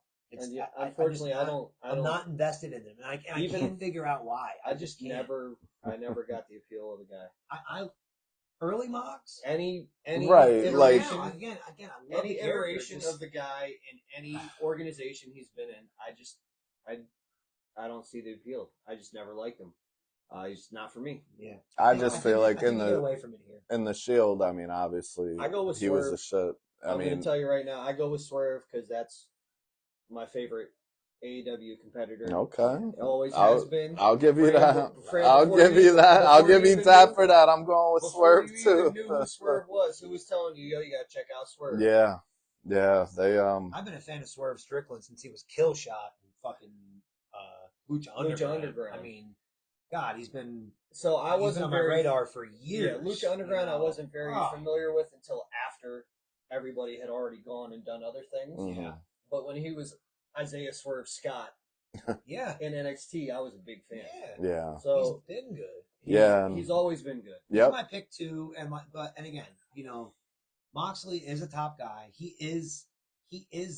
Unfortunately, I'm not invested in him, and I can't figure out why. I never got the appeal of the guy. I early Mox, right, iteration, like again, I love any the iteration of the guy in any organization he's been in. I don't see the appeal. I just never liked him. He's not for me. Yeah, I just feel like in the Shield. I mean, obviously, I go with he Swerve. was a shit. I'm going to tell you right now, I go with Swerve because that's my favorite AEW competitor. Okay, it always has been. I'll give you that. Fran, I'll give you that. I'll give you that for that. I'm going with Swerve you too. Knew who Swerve was? Who was telling you, yo, you got to check out Swerve? Yeah. They I've been a fan of Swerve Strickland since he was Killshot and fucking Lucha Underground. I mean, God, he's been. So I wasn't on my radar for years. Yeah, Lucha Underground, I wasn't very familiar with until after everybody had already gone and done other things. Mm-hmm. Yeah, but when he was Isaiah Swerve Scott, in NXT, I was a big fan. Yeah. So he's been good. He's always been good. Yep. He's my pick too, and again, Moxley is a top guy. He is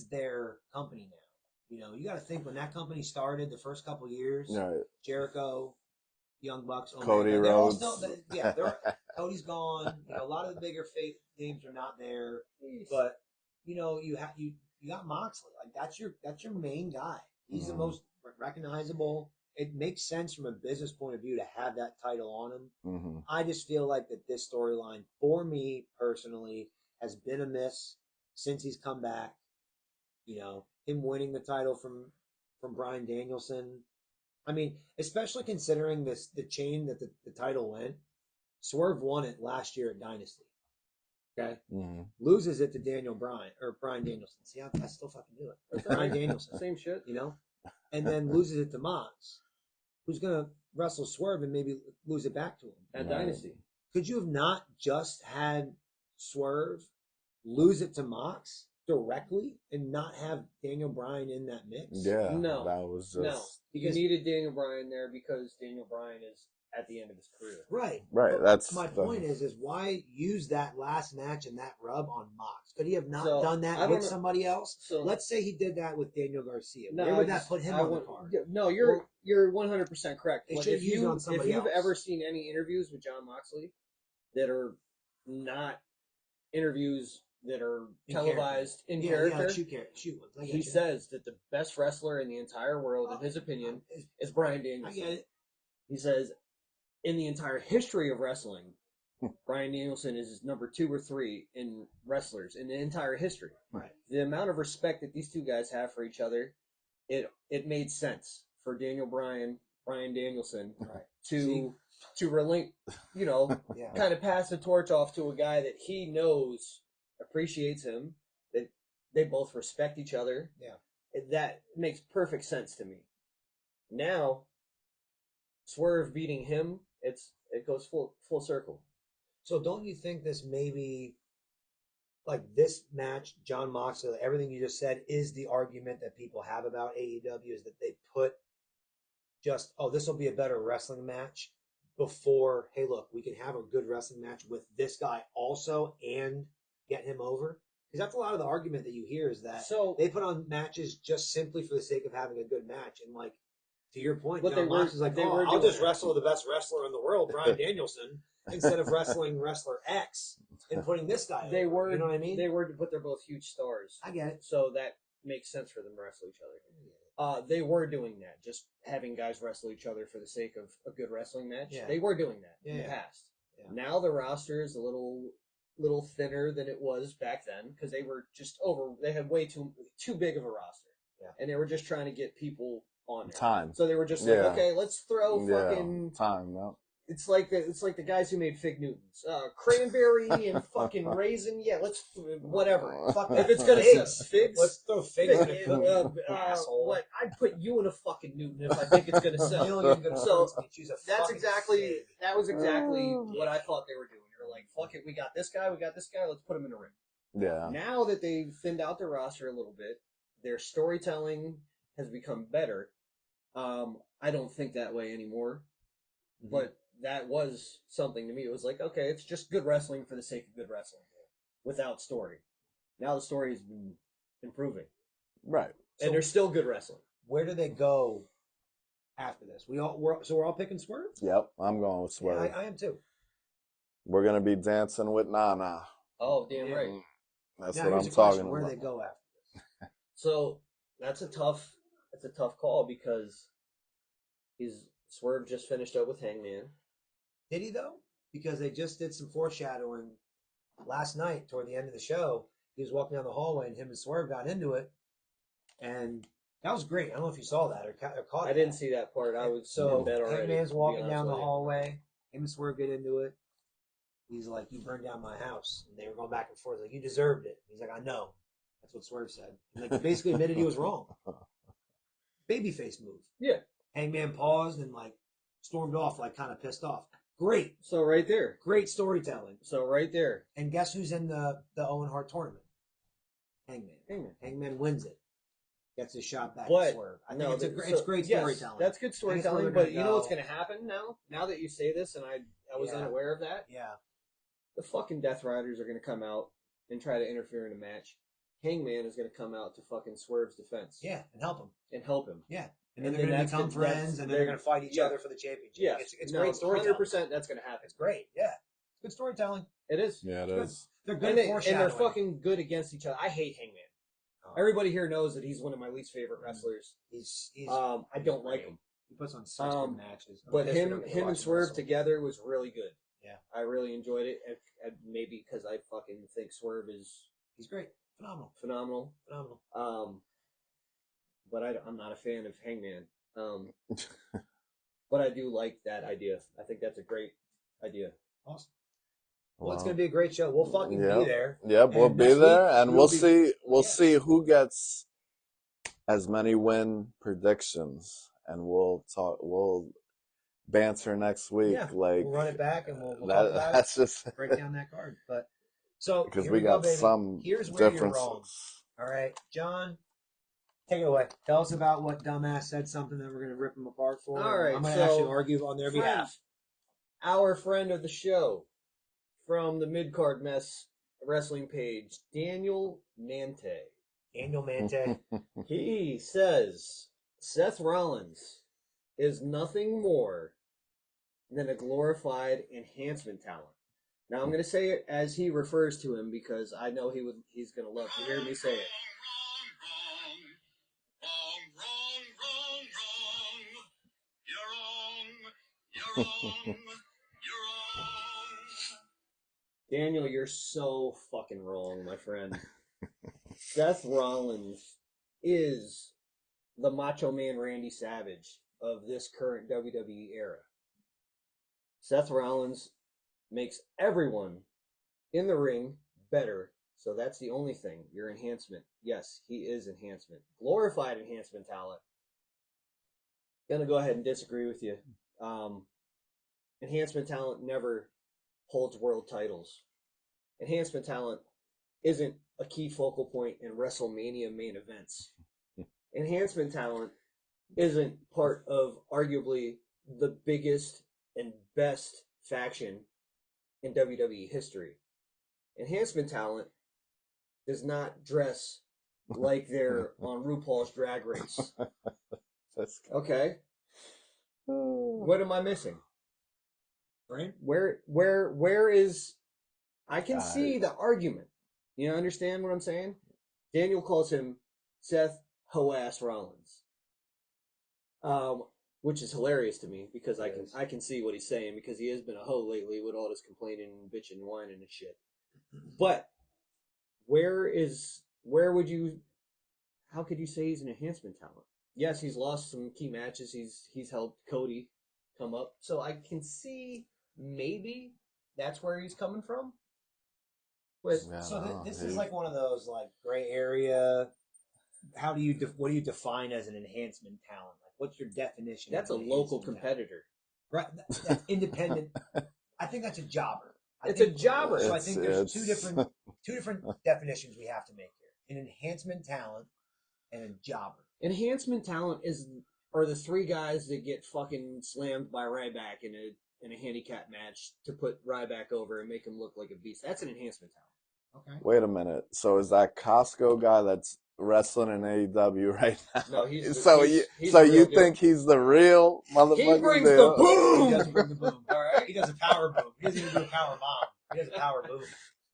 their company now. You got to think when that company started, the first couple years, right. Jericho, Young Bucks, Cody Rhodes. Cody's gone. A lot of the bigger fake names are not there, but you got Moxley. Like that's your main guy. He's the most recognizable. It makes sense from a business point of view to have that title on him. Mm-hmm. I just feel like that this storyline, for me personally, has been a miss since he's come back. Him winning the title from Bryan Danielson. I mean, especially considering the chain that the title went. Swerve won it last year at Dynasty. Okay? Mm-hmm. Loses it to Bryan Danielson. See, I still fucking do it. Bryan Danielson. Same shit. And then loses it to Mox, who's going to wrestle Swerve and maybe lose it back to him. At Dynasty. Could you have not just had Swerve lose it to Mox directly and not have Daniel Bryan in that mix? Yeah. No. That was just... No. You needed Daniel Bryan there because Daniel Bryan is at the end of his career. Right. Right. That's my point is why use that last match and that rub on Mox? Could he have not done that with somebody else? So, let's say he did that with Daniel Garcia. Where would that put him on the card? No, you're 100% correct. But if you've ever seen any interviews with Jon Moxley that are not interviews that are televised in character, he says that the best wrestler in the entire world, in his opinion, is Bryan Danielson. I get it. He says, in the entire history of wrestling, Bryan Danielson is number 2 or 3 in wrestlers in the entire history. Right. The amount of respect that these two guys have for each other, it made sense for Brian Danielson, Right. to relate, kind of pass the torch off to a guy that he knows appreciates him, that they both respect each other. Yeah. That makes perfect sense to me. Now, Swerve beating him, it goes full circle. So don't you think this maybe, like this match, John Moxley, everything you just said is the argument that people have about AEW, is that they put just, this will be a better wrestling match before, hey, look, we can have a good wrestling match with this guy also and get him over? Because that's a lot of the argument that you hear, is that they put on matches just simply for the sake of having a good match. And like, to your point, John Moxley's like, I'll just wrestle the best wrestler in the world, Bryan Danielson, instead of wrestling wrestler X and putting this guy over. You know what I mean? But they're both huge stars. I get it. So that makes sense for them to wrestle each other. They were doing that, just having guys wrestle each other for the sake of a good wrestling match. Yeah. They were doing that in the past. Yeah. Now the roster is a little thinner than it was back then, because they were just they had way too big of a roster. Yeah. And they were just trying to get people on there. Time. So they were just like, okay, let's throw fucking time. No. It's like the guys who made Fig Newtons, cranberry and fucking raisin. Yeah, let's whatever. Fuck, if it's gonna say figs, let's throw figs in it. Asshole. What? I'd put you in a fucking Newton if I think it's gonna sell. So that was exactly what I thought they were doing. They were like, fuck it, we got this guy, let's put him in a ring. Yeah. Now that they've thinned out their roster a little bit, their storytelling has become better. I don't think that way anymore, but that was something to me. It was like, okay, it's just good wrestling for the sake of good wrestling, without story. Now the story has been improving, right? And they're still good wrestling. Where do they go after this? We're all picking Swerve. Yep, I'm going with Swerve. Yeah, I am too. We're gonna be dancing with Nana. Oh, damn right. That's what I'm talking about. Where do they go after this? So that's a tough call, because Swerve just finished up with Hangman. Did he though? Because they just did some foreshadowing last night toward the end of the show. He was walking down the hallway and him and Swerve got into it, and that was great. I don't know if you saw that or caught. I didn't see that part. I was so in bed already. Hangman's walking down the hallway. Him and Swerve get into it. He's like, "You burned down my house," and they were going back and forth. Like, "You deserved it." He's like, "I know." That's what Swerve said. And like, he basically admitted he was wrong. Babyface move. Yeah. Hangman paused and like stormed off, like kind of pissed off. Great. So right there. Great storytelling. So right there. And guess who's in the Owen Hart tournament? Hangman. Hangman wins it. Gets his shot back to Swerve. I think it's great storytelling. That's good storytelling, but you know what's going to happen now? Now that you say this, and I was unaware of that. Yeah. The fucking Death Riders are going to come out and try to interfere in a match. Hangman is going to come out to fucking Swerve's defense. Yeah, and help him. Yeah. And then they're going to become friends, and then they're going to fight each other for the championship. Yeah, it's great storytelling. 100% that's going to happen. It's great. Yeah, it's good storytelling. It is. Yeah, it is. They're good at foreshadowing. And they're fucking good against each other. I hate Hangman. Everybody here knows that he's one of my least favorite wrestlers. I don't like him. He puts on such good matches. But him and Swerve together was really good. Yeah, I really enjoyed it. Maybe because I fucking think Swerve he's great, phenomenal. But I'm not a fan of Hangman. But I do like that idea. I think that's a great idea. Awesome. Well, it's going to be a great show. We'll fucking be there. Yep, we'll be there, and we'll see who gets as many win predictions, and we'll banter next week. Yeah, like we'll run it back, and we'll talk about that's it. Just break down that card. But so because we got some Here's where differences. You're wrong. All right, John. Take it away. Tell us about what dumbass said something that we're going to rip him apart for. All right, I'm going to actually argue on their behalf. Our friend of the show from the Midcard Mess wrestling page, Daniel Mante. He says Seth Rollins is nothing more than a glorified enhancement talent. Now I'm going to say it as he refers to him, because I know he's going to love to hear me say it. You're wrong. Daniel, you're so fucking wrong, my friend. Seth Rollins is the Macho Man Randy Savage of this current WWE era. Seth Rollins makes everyone in the ring better. So that's the only thing. Your enhancement. Yes, he is enhancement. Glorified enhancement talent. Gonna go ahead and disagree with you. Enhancement talent never holds world titles. Enhancement talent isn't a key focal point in WrestleMania main events. Enhancement talent isn't part of arguably the biggest and best faction in WWE history. Enhancement talent does not dress like they're on RuPaul's Drag Race. Okay? What am I missing? Right? Where is... I can see the argument. You understand what I'm saying? Daniel calls him Seth Ho-Ass Rollins. Which is hilarious to me because I can see what he's saying because he has been a hoe lately with all this complaining and bitching and whining and shit. But how could you say he's an enhancement talent? Yes, he's lost some key matches. He's helped Cody come up. So I can see maybe that's where he's coming from. But this is like one of those like gray area. What do you define as an enhancement talent? Like, what's your definition? That's a local competitor, right? That's independent. I think that's a jobber. It's a jobber. So I think there's two different definitions we have to make here: an enhancement talent and a jobber. Enhancement talent are the three guys that get fucking slammed by Ryback in a handicap match to put Ryback over and make him look like a beast. That's an enhancement talent. Okay. Wait a minute. So is that Costco guy that's wrestling in AEW right now? No, he's you think he's the real motherfucker? He brings the boom. He does bring the boom. All right. He does a power boom. He doesn't even do a power bomb. He does a power boom.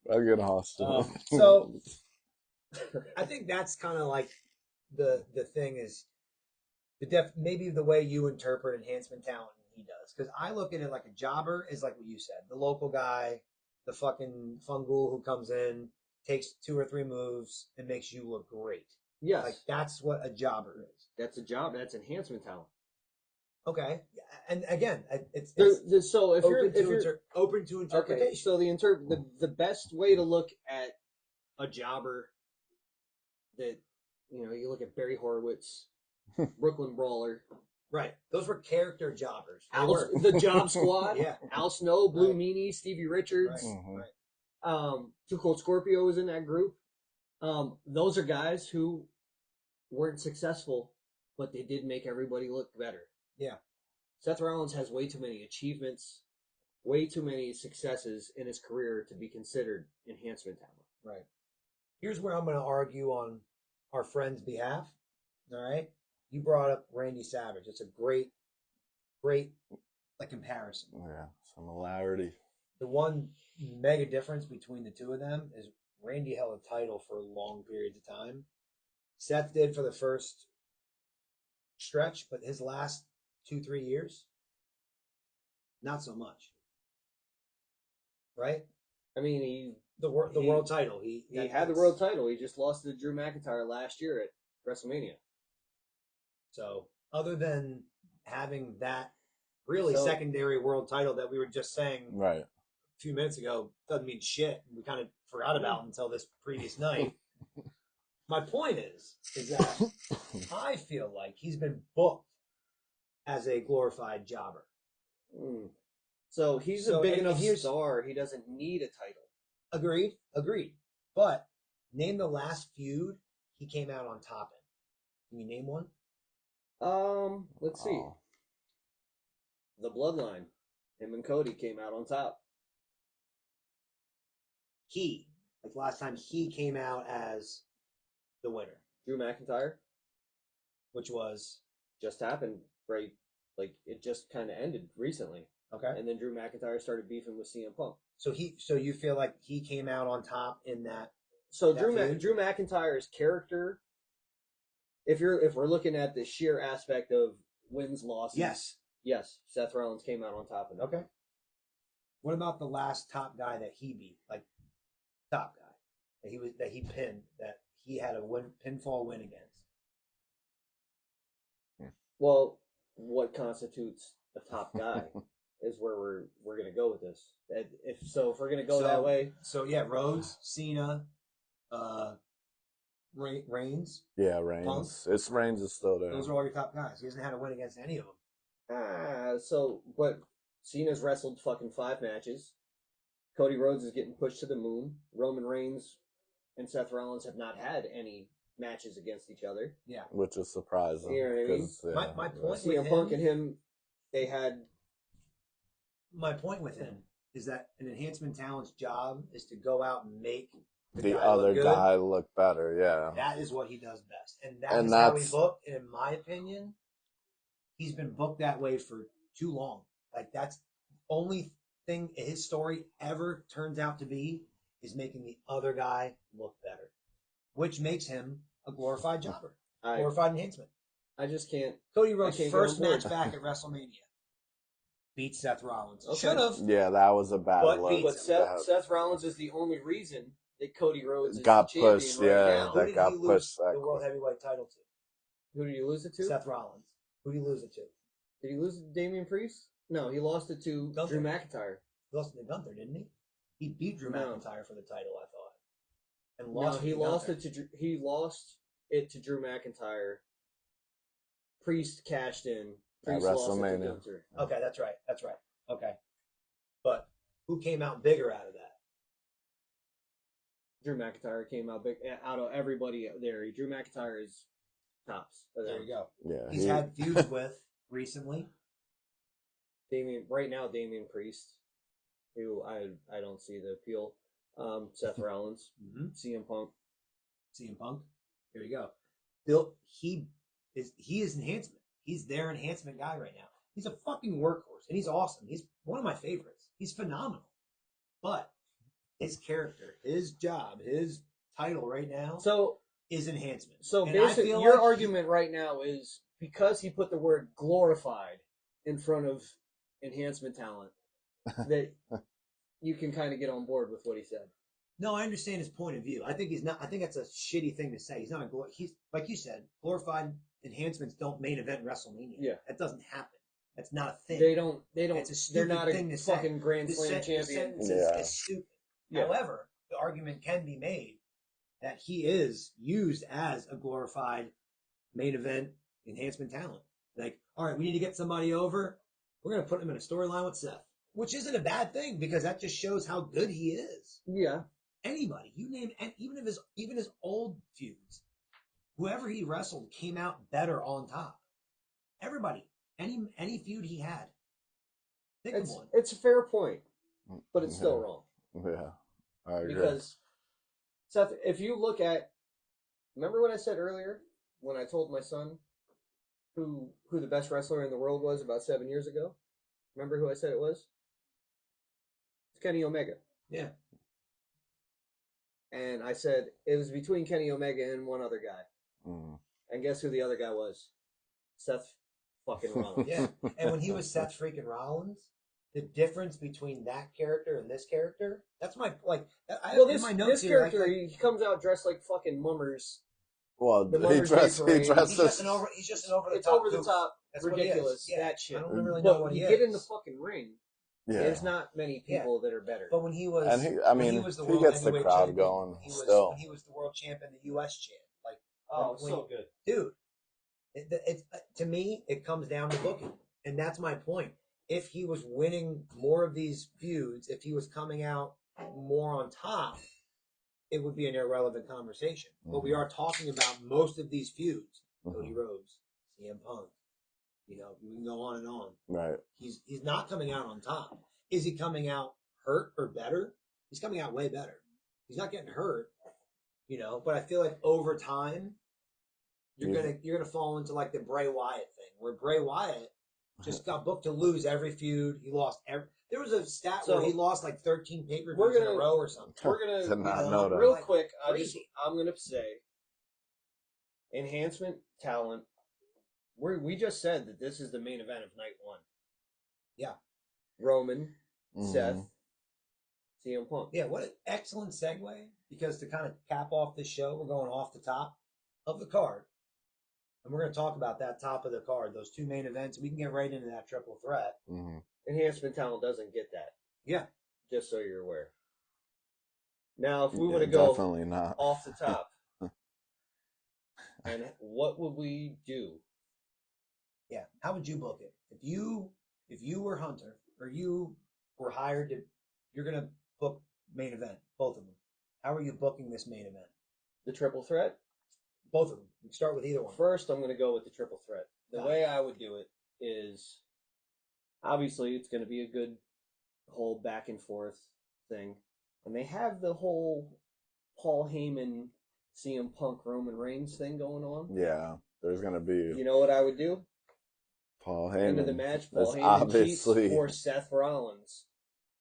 Fucking hostile. So I think that's kind of like the thing is maybe the way you interpret enhancement talent he does, because I look at it like a jobber is like what you said, the local guy, the fucking fungool who comes in, takes 2 or 3 moves and makes you look great. Yes, like that's what a jobber is. That's a job. That's enhancement talent. Okay, and again, it's so if you're open to interpretation. Okay, so the best way to look at a jobber that you look at Barry Horowitz, Brooklyn Brawler. Right. Those were character jobbers. The Job Squad. Yeah. Al Snow, Blue Meanie, Stevie Richards. Right. Mm-hmm. Too Cold Scorpio was in that group. Those are guys who weren't successful, but they did make everybody look better. Yeah. Seth Rollins has way too many achievements, way too many successes in his career to be considered enhancement talent. Right. Here's where I'm going to argue on our friend's behalf. All right. You brought up Randy Savage. It's a great comparison. Yeah, similarity. The one mega difference between the two of them is Randy held a title for long periods of time. Seth did for the first stretch, but his last 2-3 years, not so much. Right? I mean, the world title. He had the world title. He just lost to Drew McIntyre last year at WrestleMania. So, other than having that really secondary world title that we were just saying right a few minutes ago, doesn't mean shit. We kind of forgot about until this previous night. My point is that I feel like he's been booked as a glorified jobber. So he's a big enough star. He doesn't need a title. Agreed. But name the last feud he came out on top in. Can you name one? Let's see. The Bloodline. Him and Cody came out on top. Last time he came out as the winner. Drew McIntyre. Which was? Just happened, right? Like, it just kind of ended recently. Okay. And then Drew McIntyre started beefing with CM Punk. So you feel like he came out on top in that? So Drew McIntyre's character, if we're looking at the sheer aspect of wins, losses, yes, Seth Rollins came out on top of that. Okay. What about the last top guy that he beat? Like, top guy that he pinned, that he had a pinfall win against? Well, what constitutes a top guy is where we're gonna go with this. If we're gonna go that way, So yeah, Rhodes, Cena, Reigns. Yeah, Reigns. Reigns is still there. Those are all your top guys. He hasn't had a win against any of them. but Cena's wrestled fucking 5 matches. Cody Rhodes is getting pushed to the moon. Roman Reigns and Seth Rollins have not had any matches against each other. Yeah, which is surprising. You know what I mean? 'Cause, My point CM Punk and him, they had. My point with him is that an enhancement talent's job is to go out and make the guy other look good. guy look better. Yeah, That is what he does best, and And that's how he that's- booked. And in my opinion, he's been booked that way for too long. Like that's the only thing his story ever turns out to be is making the other guy look better, which makes him a glorified jobber, glorified enhancement. I just can't. Cody Rhodes' can't get first on board. match back at WrestleMania beat Seth Rollins. Okay. Should have. yeah, that was a bad But look. But Seth Rollins is the only reason that Cody Rhodes is Got the champion pushed, right yeah. now. Who That did got he lose pushed that the World quick. Heavyweight title to? Who did he lose it to? Seth Rollins. Who did he lose it to? Did he lose it to Damian Priest? No, he lost it to Gunther. Drew McIntyre. He lost it to Gunther, didn't he? He beat Drew No. McIntyre for the title, I thought. And No, lost he to lost Gunther. it to Drew McIntyre. Priest cashed in. At Priest lost it to WrestleMania. Gunther. Okay, that's right. That's right. Okay. But who came out bigger out of that? Drew McIntyre came out big out of everybody there. Drew McIntyre is tops. There you go. Yeah, He's had feuds with recently. Damian Priest, who I don't see the appeal. Seth Rollins, CM Punk. CM Punk. Here you go. Bill, he is enhancement. He's their enhancement guy right now. He's a fucking workhorse, and he's awesome. He's one of my favorites. He's phenomenal. But his character, his job, his title right now is enhancement. So And basically, I feel your like argument right now is because he put the word glorified in front of enhancement talent that you can kind of get on board with what he said. No, I understand his point of view. I think he's not. I think that's a shitty thing to say. He's not a. He's like you said. Glorified enhancements don't main event WrestleMania. Yeah, that doesn't happen. That's not a thing. They don't. It's a stupid they're not thing a to say. fucking Grand The Slam champion. sentence Yeah. is stupid. Yeah. However, the argument can be made that he is used as a glorified main event enhancement talent. Like, all right, we need to get somebody over. We're going to put him in a storyline with Seth, which isn't a bad thing because that just shows how good he is. Yeah. Anybody you name, and even his old feuds, whoever he wrestled came out better on top. Everybody, any feud he had, think of one. It's a fair point, but it's still wrong. Yeah, I agree. Because Seth, if you look at, remember what I said earlier when I told my son who the best wrestler in the world was about 7 years ago? Remember who I said it was? It's Kenny Omega. Yeah. And I said it was between Kenny Omega and one other guy. And guess who the other guy was? Seth fucking Rollins. Yeah. And when he was Seth freaking Rollins, the difference between that character and this character, that's my, like, This character, he comes out dressed like fucking mummers. Well, The he Mother's Day dresses. parade. he's just an over the It's top. over the goof. top, That's what he is. ridiculous, Yeah. that shit. I don't really know But what when he you is. get in the fucking ring, Yeah, there's not many people that are better. But when he was, and when he was the he world gets the heavyweight crowd champion, going. he was, Still, when he was the world champion, the U.S. champ, like, so good. dude. It's to me, it comes down to booking, and that's my point. If he was winning more of these feuds, if he was coming out more on top, it would be an irrelevant conversation. But we are talking about most of these feuds. Cody Rhodes, CM Punk. You know, we can go on and on. right? He's not coming out on top. Is he coming out hurt or better? He's coming out way better. He's not getting hurt, you know. But I feel like over time, you're gonna fall into like the Bray Wyatt thing, where Bray Wyatt just got booked to lose every feud. He lost every. There was a stat where he lost like 13 pay-per-views in a row or something. We're gonna Did not know that. real quick. Crazy. I'm gonna say enhancement talent. We just said that this is the main event of night one. Yeah. Roman, Seth, CM Punk. Yeah, what an excellent segue, because to kind of cap off this show, we're going off the top of the card. And we're going to talk about that top of the card, those two main events. We can get right into that triple threat. Mm-hmm. Enhancement talent doesn't get that. Yeah. Just so you're aware. Now, if we were to go definitely not off the top, and what would we do? Yeah. How would you book it? If you were Hunter, or you were hired to, you're going to book main event, both of them. How are you booking this main event? The triple threat? Both of them. You can start with either one. First, I'm going to go with the triple threat. The way I would do it is, obviously, it's going to be a good whole back and forth thing. And they have the whole Paul Heyman, CM Punk, Roman Reigns thing going on. Yeah, there's going to be... You know what I would do? Paul Heyman. End of the match, Paul Heyman obviously... cheats for Seth Rollins.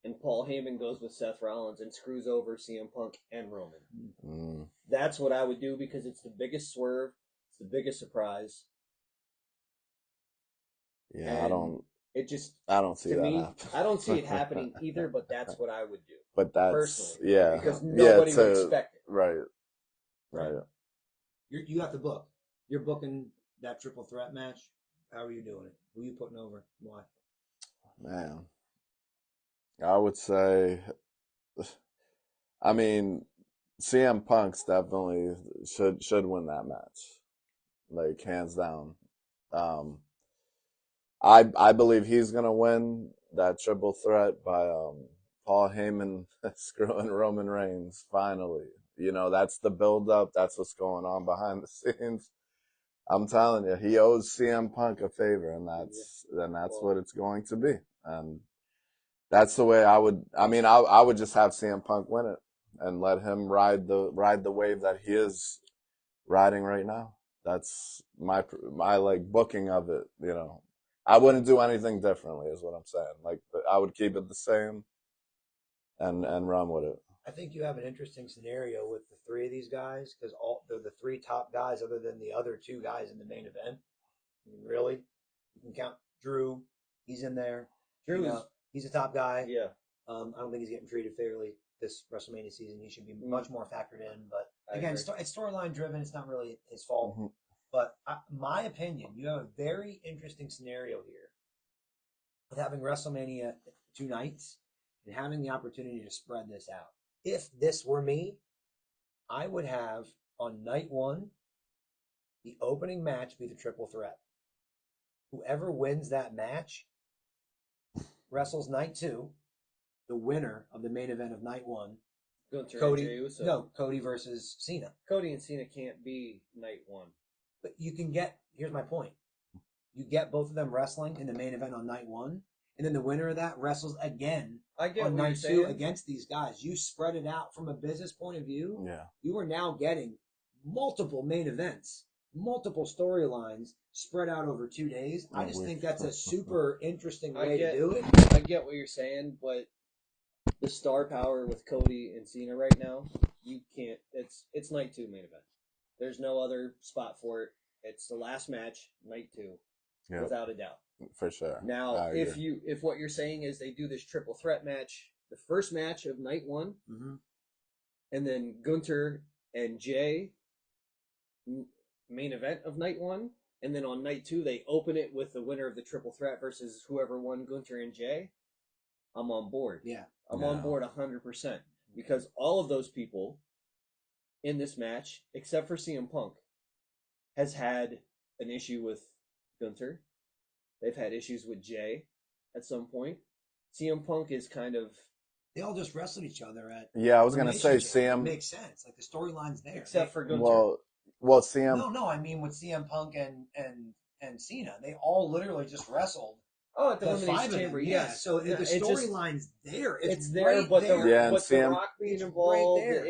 And Paul Heyman goes with Seth Rollins and screws over CM Punk and Roman. Mm. That's what I would do because it's the biggest swerve. It's the biggest surprise. Yeah, and I don't see that me, happening. I don't see it happening either, but that's what I would do. But that's... Personally. Yeah. Because nobody would expect it. Right. You have to book. You're booking that triple threat match. How are you doing it? Who are you putting over? Why? Man. I would say, I mean, CM Punk's definitely should win that match, like hands down. I believe he's gonna win that triple threat by Paul Heyman screwing Roman Reigns finally. You know, that's the build up. That's what's going on behind the scenes. I'm telling you, he owes CM Punk a favor, and that's what it's going to be. And that's the way I would. I mean, I would just have CM Punk win it and let him ride the wave that he is riding right now. That's my like booking of it. You know, I wouldn't do anything differently, is what I'm saying. Like, I would keep it the same and run with it. I think you have an interesting scenario with the three of these guys because they're the three top guys, other than the other two guys in the main event. I mean, really, you can count Drew. He's in there. He's a top guy. Yeah. I don't think he's getting treated fairly this WrestleMania season. He should be much more factored in. But again, it's storyline driven. It's not really his fault. Mm-hmm. But my opinion, you have a very interesting scenario here with having WrestleMania 2 nights and having the opportunity to spread this out. If this were me, I would have on night 1 the opening match be the triple threat. Whoever wins that match wrestles night 2. The winner of the main event of night 1, Cody versus Cena. Cody and Cena can't be night 1. But you can here's my point. You get both of them wrestling in the main event on night 1, and then the winner of that wrestles again on night 2 against these guys. You spread it out from a business point of view. Yeah. You are now getting multiple main events, multiple storylines spread out over 2 days. I just think that's a super interesting way to do it. I get what you're saying, but the star power with Cody and Cena right now, you can't. It's night 2 main event. There's no other spot for it. It's the last match, night 2, without a doubt. For sure. Now, if what you're saying is they do this triple threat match, the first match of night 1, mm-hmm. and then Gunther and Jay, main event of night 1, and then on night 2 they open it with the winner of the triple threat versus whoever won Gunther and Jay, I'm on board. Yeah. I'm on board 100%. Because all of those people in this match, except for CM Punk, has had an issue with Gunther. They've had issues with Jay at some point. CM Punk is kind of... They all just wrestled each other at... Yeah, I was going to say CM... It makes sense. Like, the storyline's there. Except for Gunther. Well, CM... No, I mean with CM Punk and Cena. They all literally just wrestled. Oh, at the Elimination Chamber, yes. So the storyline's there. It's there, but there. The Rock being involved, right there.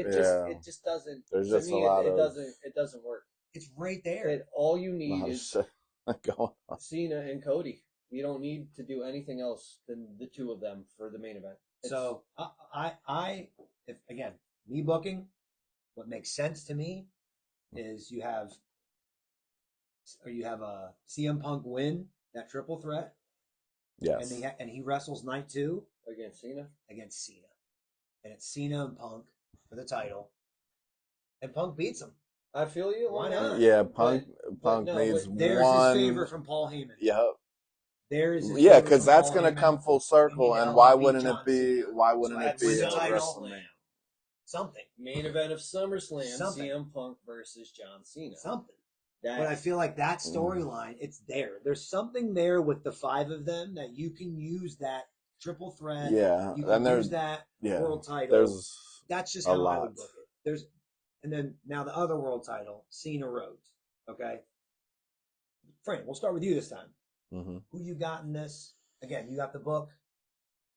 It just doesn't... There's just a lot of... It doesn't work. It's right there. All you need is going on. Cena and Cody. You don't need to do anything else than the two of them for the main event. So if again, me booking, what makes sense to me is you have a CM Punk win that triple threat. Yes. And he wrestles night 2 against Cena. And it's Cena and Punk for the title. And Punk beats him. I feel you. Why on not? that. Yeah, But Punk no, needs There's one. his favor from Paul Heyman. Yep. There's his Yeah, favor because from that's Paul gonna Heyman. come full We circle, need and LA why beat wouldn't it John be? Cena. Why wouldn't So it at be at SummerSlam. WrestleMania? Something. main event of SummerSlam, Something. CM Punk versus John Cena. Something. That, But I feel like that storyline, it's there. There's something there with the 5 of them that you can use that triple threat. Yeah, You and can use that world title. There's That's just a how I lot. would book it. And then now the other world title, Cena Rhodes. Okay, Frank, we'll start with you this time. Mm-hmm. Who you got in this? Again, you got the book.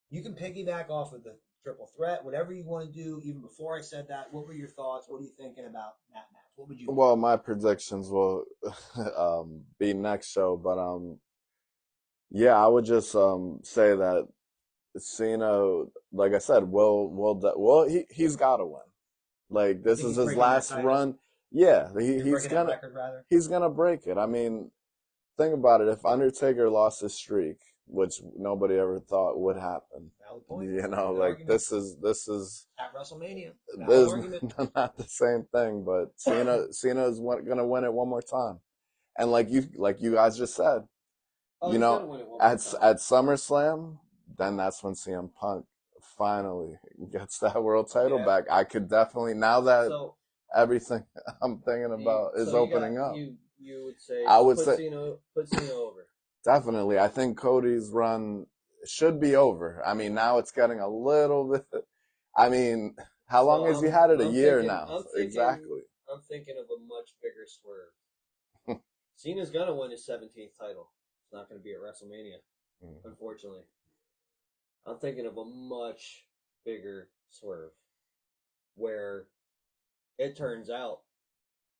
You can piggyback off of the triple threat, whatever you want to do. Even before I said that, what were your thoughts? What are you thinking about that match? What would you? Well, my predictions will be next show, but yeah, I would just say that Cena, like I said, he's got to win. Like this is his last run. Yeah, he's gonna record, rather. He's gonna break it. I mean, think about it. If Undertaker lost his streak, which nobody ever thought would happen, Valid point. you know, Valid like argument. this is At WrestleMania. this Valid is not the same thing. But Cena is gonna win it one more time, and like you guys just said, you know, at SummerSlam, then that's when CM Punk finally gets that world title back. I could definitely, now that everything I'm thinking about is opening up. You would say I would put say Cena over. Definitely. I think Cody's run should be over. I mean, now it's getting a little bit. I mean, how long has he had it? A year now. Exactly. I'm thinking of a much bigger swerve. Cena's gonna win his 17th title. It's not gonna be at WrestleMania, unfortunately. I'm thinking of a much bigger swerve where it turns out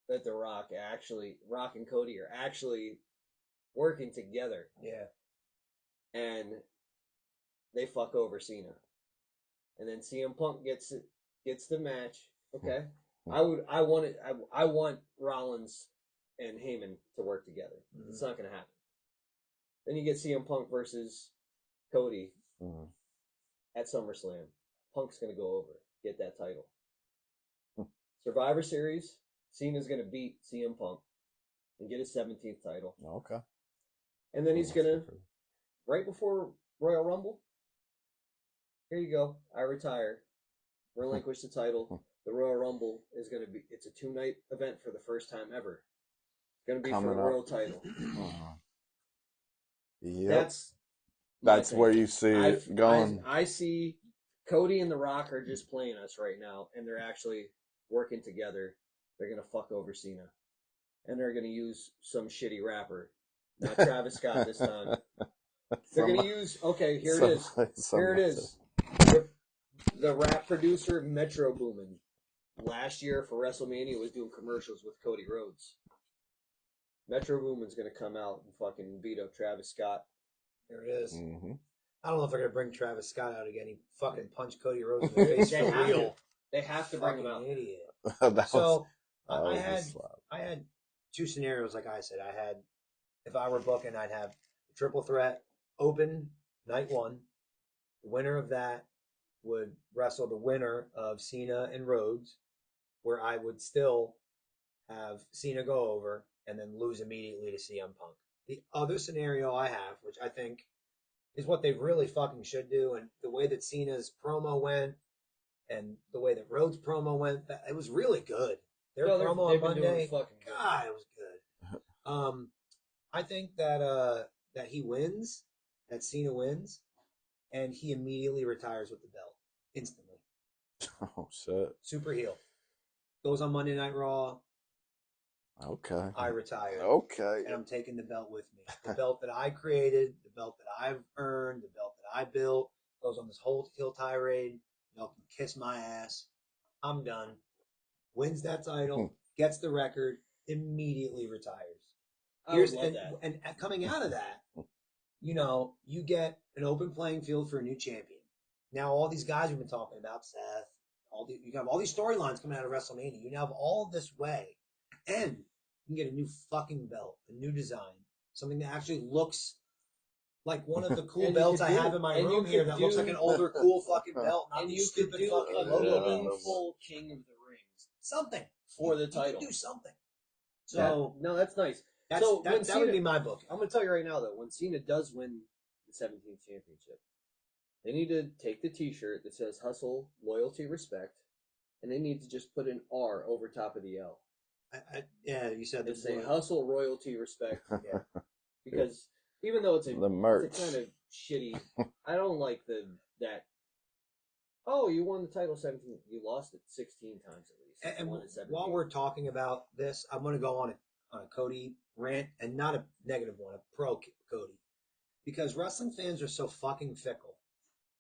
that Rock and Cody are actually working together. Yeah. And they fuck over Cena. And then CM Punk gets the match. Okay. I want Rollins and Heyman to work together. Mm-hmm. It's not gonna happen. Then you get CM Punk versus Cody at SummerSlam. Punk's gonna go over, get that title. Survivor Series, Cena's gonna beat CM Punk and get his 17th title. Okay. And then he's gonna, right before Royal Rumble, here you go. I retire, relinquish the title. The Royal Rumble is gonna be. It's a 2-night event for the first time ever. It's gonna be for the world title. Yep. That's where you see it going. I see Cody and The Rock are just playing us right now, and they're actually working together. They're gonna fuck over Cena, and they're gonna use some shitty rapper, not Travis Scott this time. They're gonna use here it is. Here it is. The rap producer Metro Boomin last year for WrestleMania was doing commercials with Cody Rhodes. Metro Boomin's gonna come out and fucking beat up Travis Scott. There it is. Mm-hmm. I don't know if they're gonna bring Travis Scott out again. He fucking punched Cody Rhodes in the face for real. They have to bring him out. Idiot. I had 2 scenarios. Like I said, if I were booking, I'd have the triple threat open night 1. The winner of that would wrestle the winner of Cena and Rhodes, where I would still have Cena go over and then lose immediately to CM Punk. The other scenario I have, which I think is what they really fucking should do, and the way that Cena's promo went and the way that Rhodes' promo went, it was really good. Their promo on Monday, God, it was good. I think that he wins, that Cena wins, and he immediately retires with the belt instantly. Oh shit! Super heel goes on Monday Night Raw. Okay. I retire. Okay. And I'm taking the belt with me. The belt that I created, the belt that I've earned, the belt that I built, goes on this whole heel tirade. Y'all can kiss my ass. I'm done. Wins that title, gets the record, immediately retires. And coming out of that, you get an open playing field for a new champion. Now all these guys we've been talking about, Seth, you have all these storylines coming out of WrestleMania. You have all this way. And you can get a new fucking belt, a new design, something that actually looks like one of the cool belts I have in my room here that looks like an older cool fucking belt, not these stupid fucking logo belts. Full King of the Rings. Something. for the You title. can do something. So no, that's nice. that Cena, would be my book. I'm going to tell you right now, though, when Cena does win the 17th championship, they need to take the T-shirt that says "Hustle, Loyalty, Respect," and they need to just put an R over top of the L. Yeah, you said They say "Hustle, Royalty, Respect." Yeah, because even though it's the merch, it's kind of shitty. I don't like that. Oh, you won the title 17. You lost it 16 times at least. And while we're talking about this, I'm going to go on a Cody rant, and not a negative one, a pro Cody, because wrestling fans are so fucking fickle.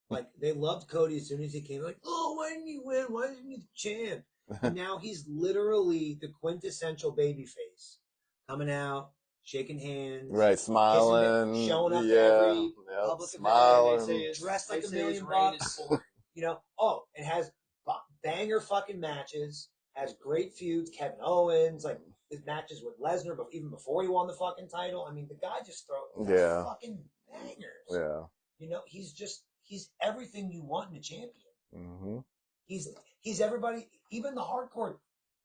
Like, they loved Cody as soon as he came. Like, oh, why didn't you win? Why didn't you the champ? And now he's literally the quintessential babyface, coming out, shaking hands, right, smiling, showing up to every public smiling, event, dressed like $1 million bucks. You know, it has banger fucking matches, has great feuds. Kevin Owens, like his matches with Lesnar, but even before he won the fucking title, I mean, the guy just throws fucking bangers. Yeah, you know, he's everything you want in a champion. Mm-hmm. He's everybody. Even the hardcore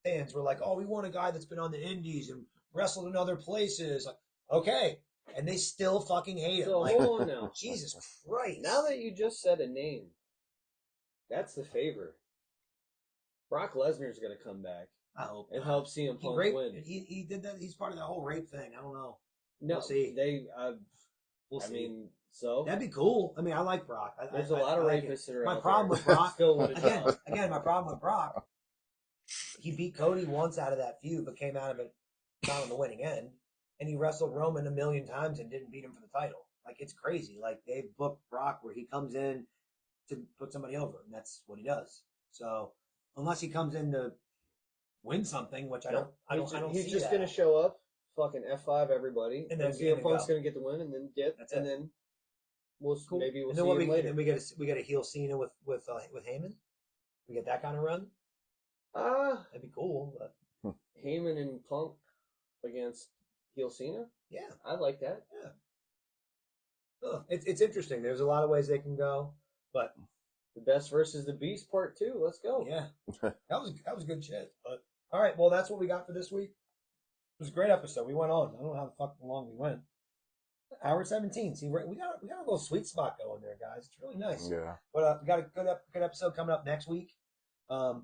fans were like, "Oh, we want a guy that's been on the indies and wrestled in other places." Like, okay, and they still fucking hate him. So like, hold on now. Jesus Christ! Now that you just said a name, that's the favor. Brock Lesnar's going to come back. I hope and help CM Punk win. He did that. He's part of that whole rape thing. I don't know. No, we'll see. We'll see. I mean, so that'd be cool. I mean, I like Brock. There's a lot of rapists that are my out problem there. with Brock. Still again, my problem with Brock. He beat Cody once out of that feud, but came out of it not on the winning end. And he wrestled Roman 1 million times and didn't beat him for the title. Like, it's crazy. Like, they booked Brock where he comes in to put somebody over, and that's what he does. So unless he comes in to win something, which I don't he's see just that. Going to show up, fucking F5 everybody, and then CM Punk's going to get the win, and then then maybe we'll see him later. And then we get a heel Cena with Heyman. We get that kind of run. That'd be cool. But Heyman and Punk against heel Cena. Yeah, I like that. Yeah. Oh, it's interesting. There's a lot of ways they can go, but the best versus the beast part 2. Let's go. Yeah, that was good shit. But all right, well, that's what we got for this week. It was a great episode. We went on. I don't know how the fuck long we went. Hour 17. See, we got a little sweet spot going there, guys. It's really nice. Yeah. But we got a good episode coming up next week. We're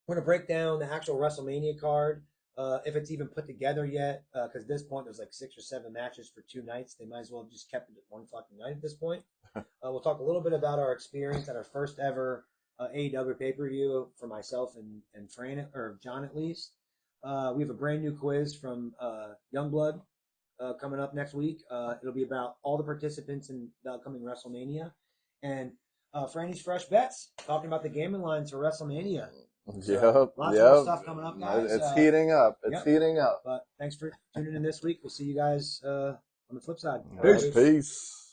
gonna break down the actual WrestleMania card. If it's even put together yet, because at this point there's like 6 or 7 matches for 2 nights. They might as well have just kept it at one fucking night at this point. We'll talk a little bit about our experience at our first ever AEW pay-per-view for myself and Fran, or John at least. We have a brand new quiz from Youngblood coming up next week. It'll be about all the participants in the upcoming WrestleMania. And Franny's Fresh Bets, talking about the gaming lines for WrestleMania. So, lots more stuff coming up, guys. It's heating up. It's heating up. But thanks for tuning in this week. We'll see you guys on the flip side. Peace.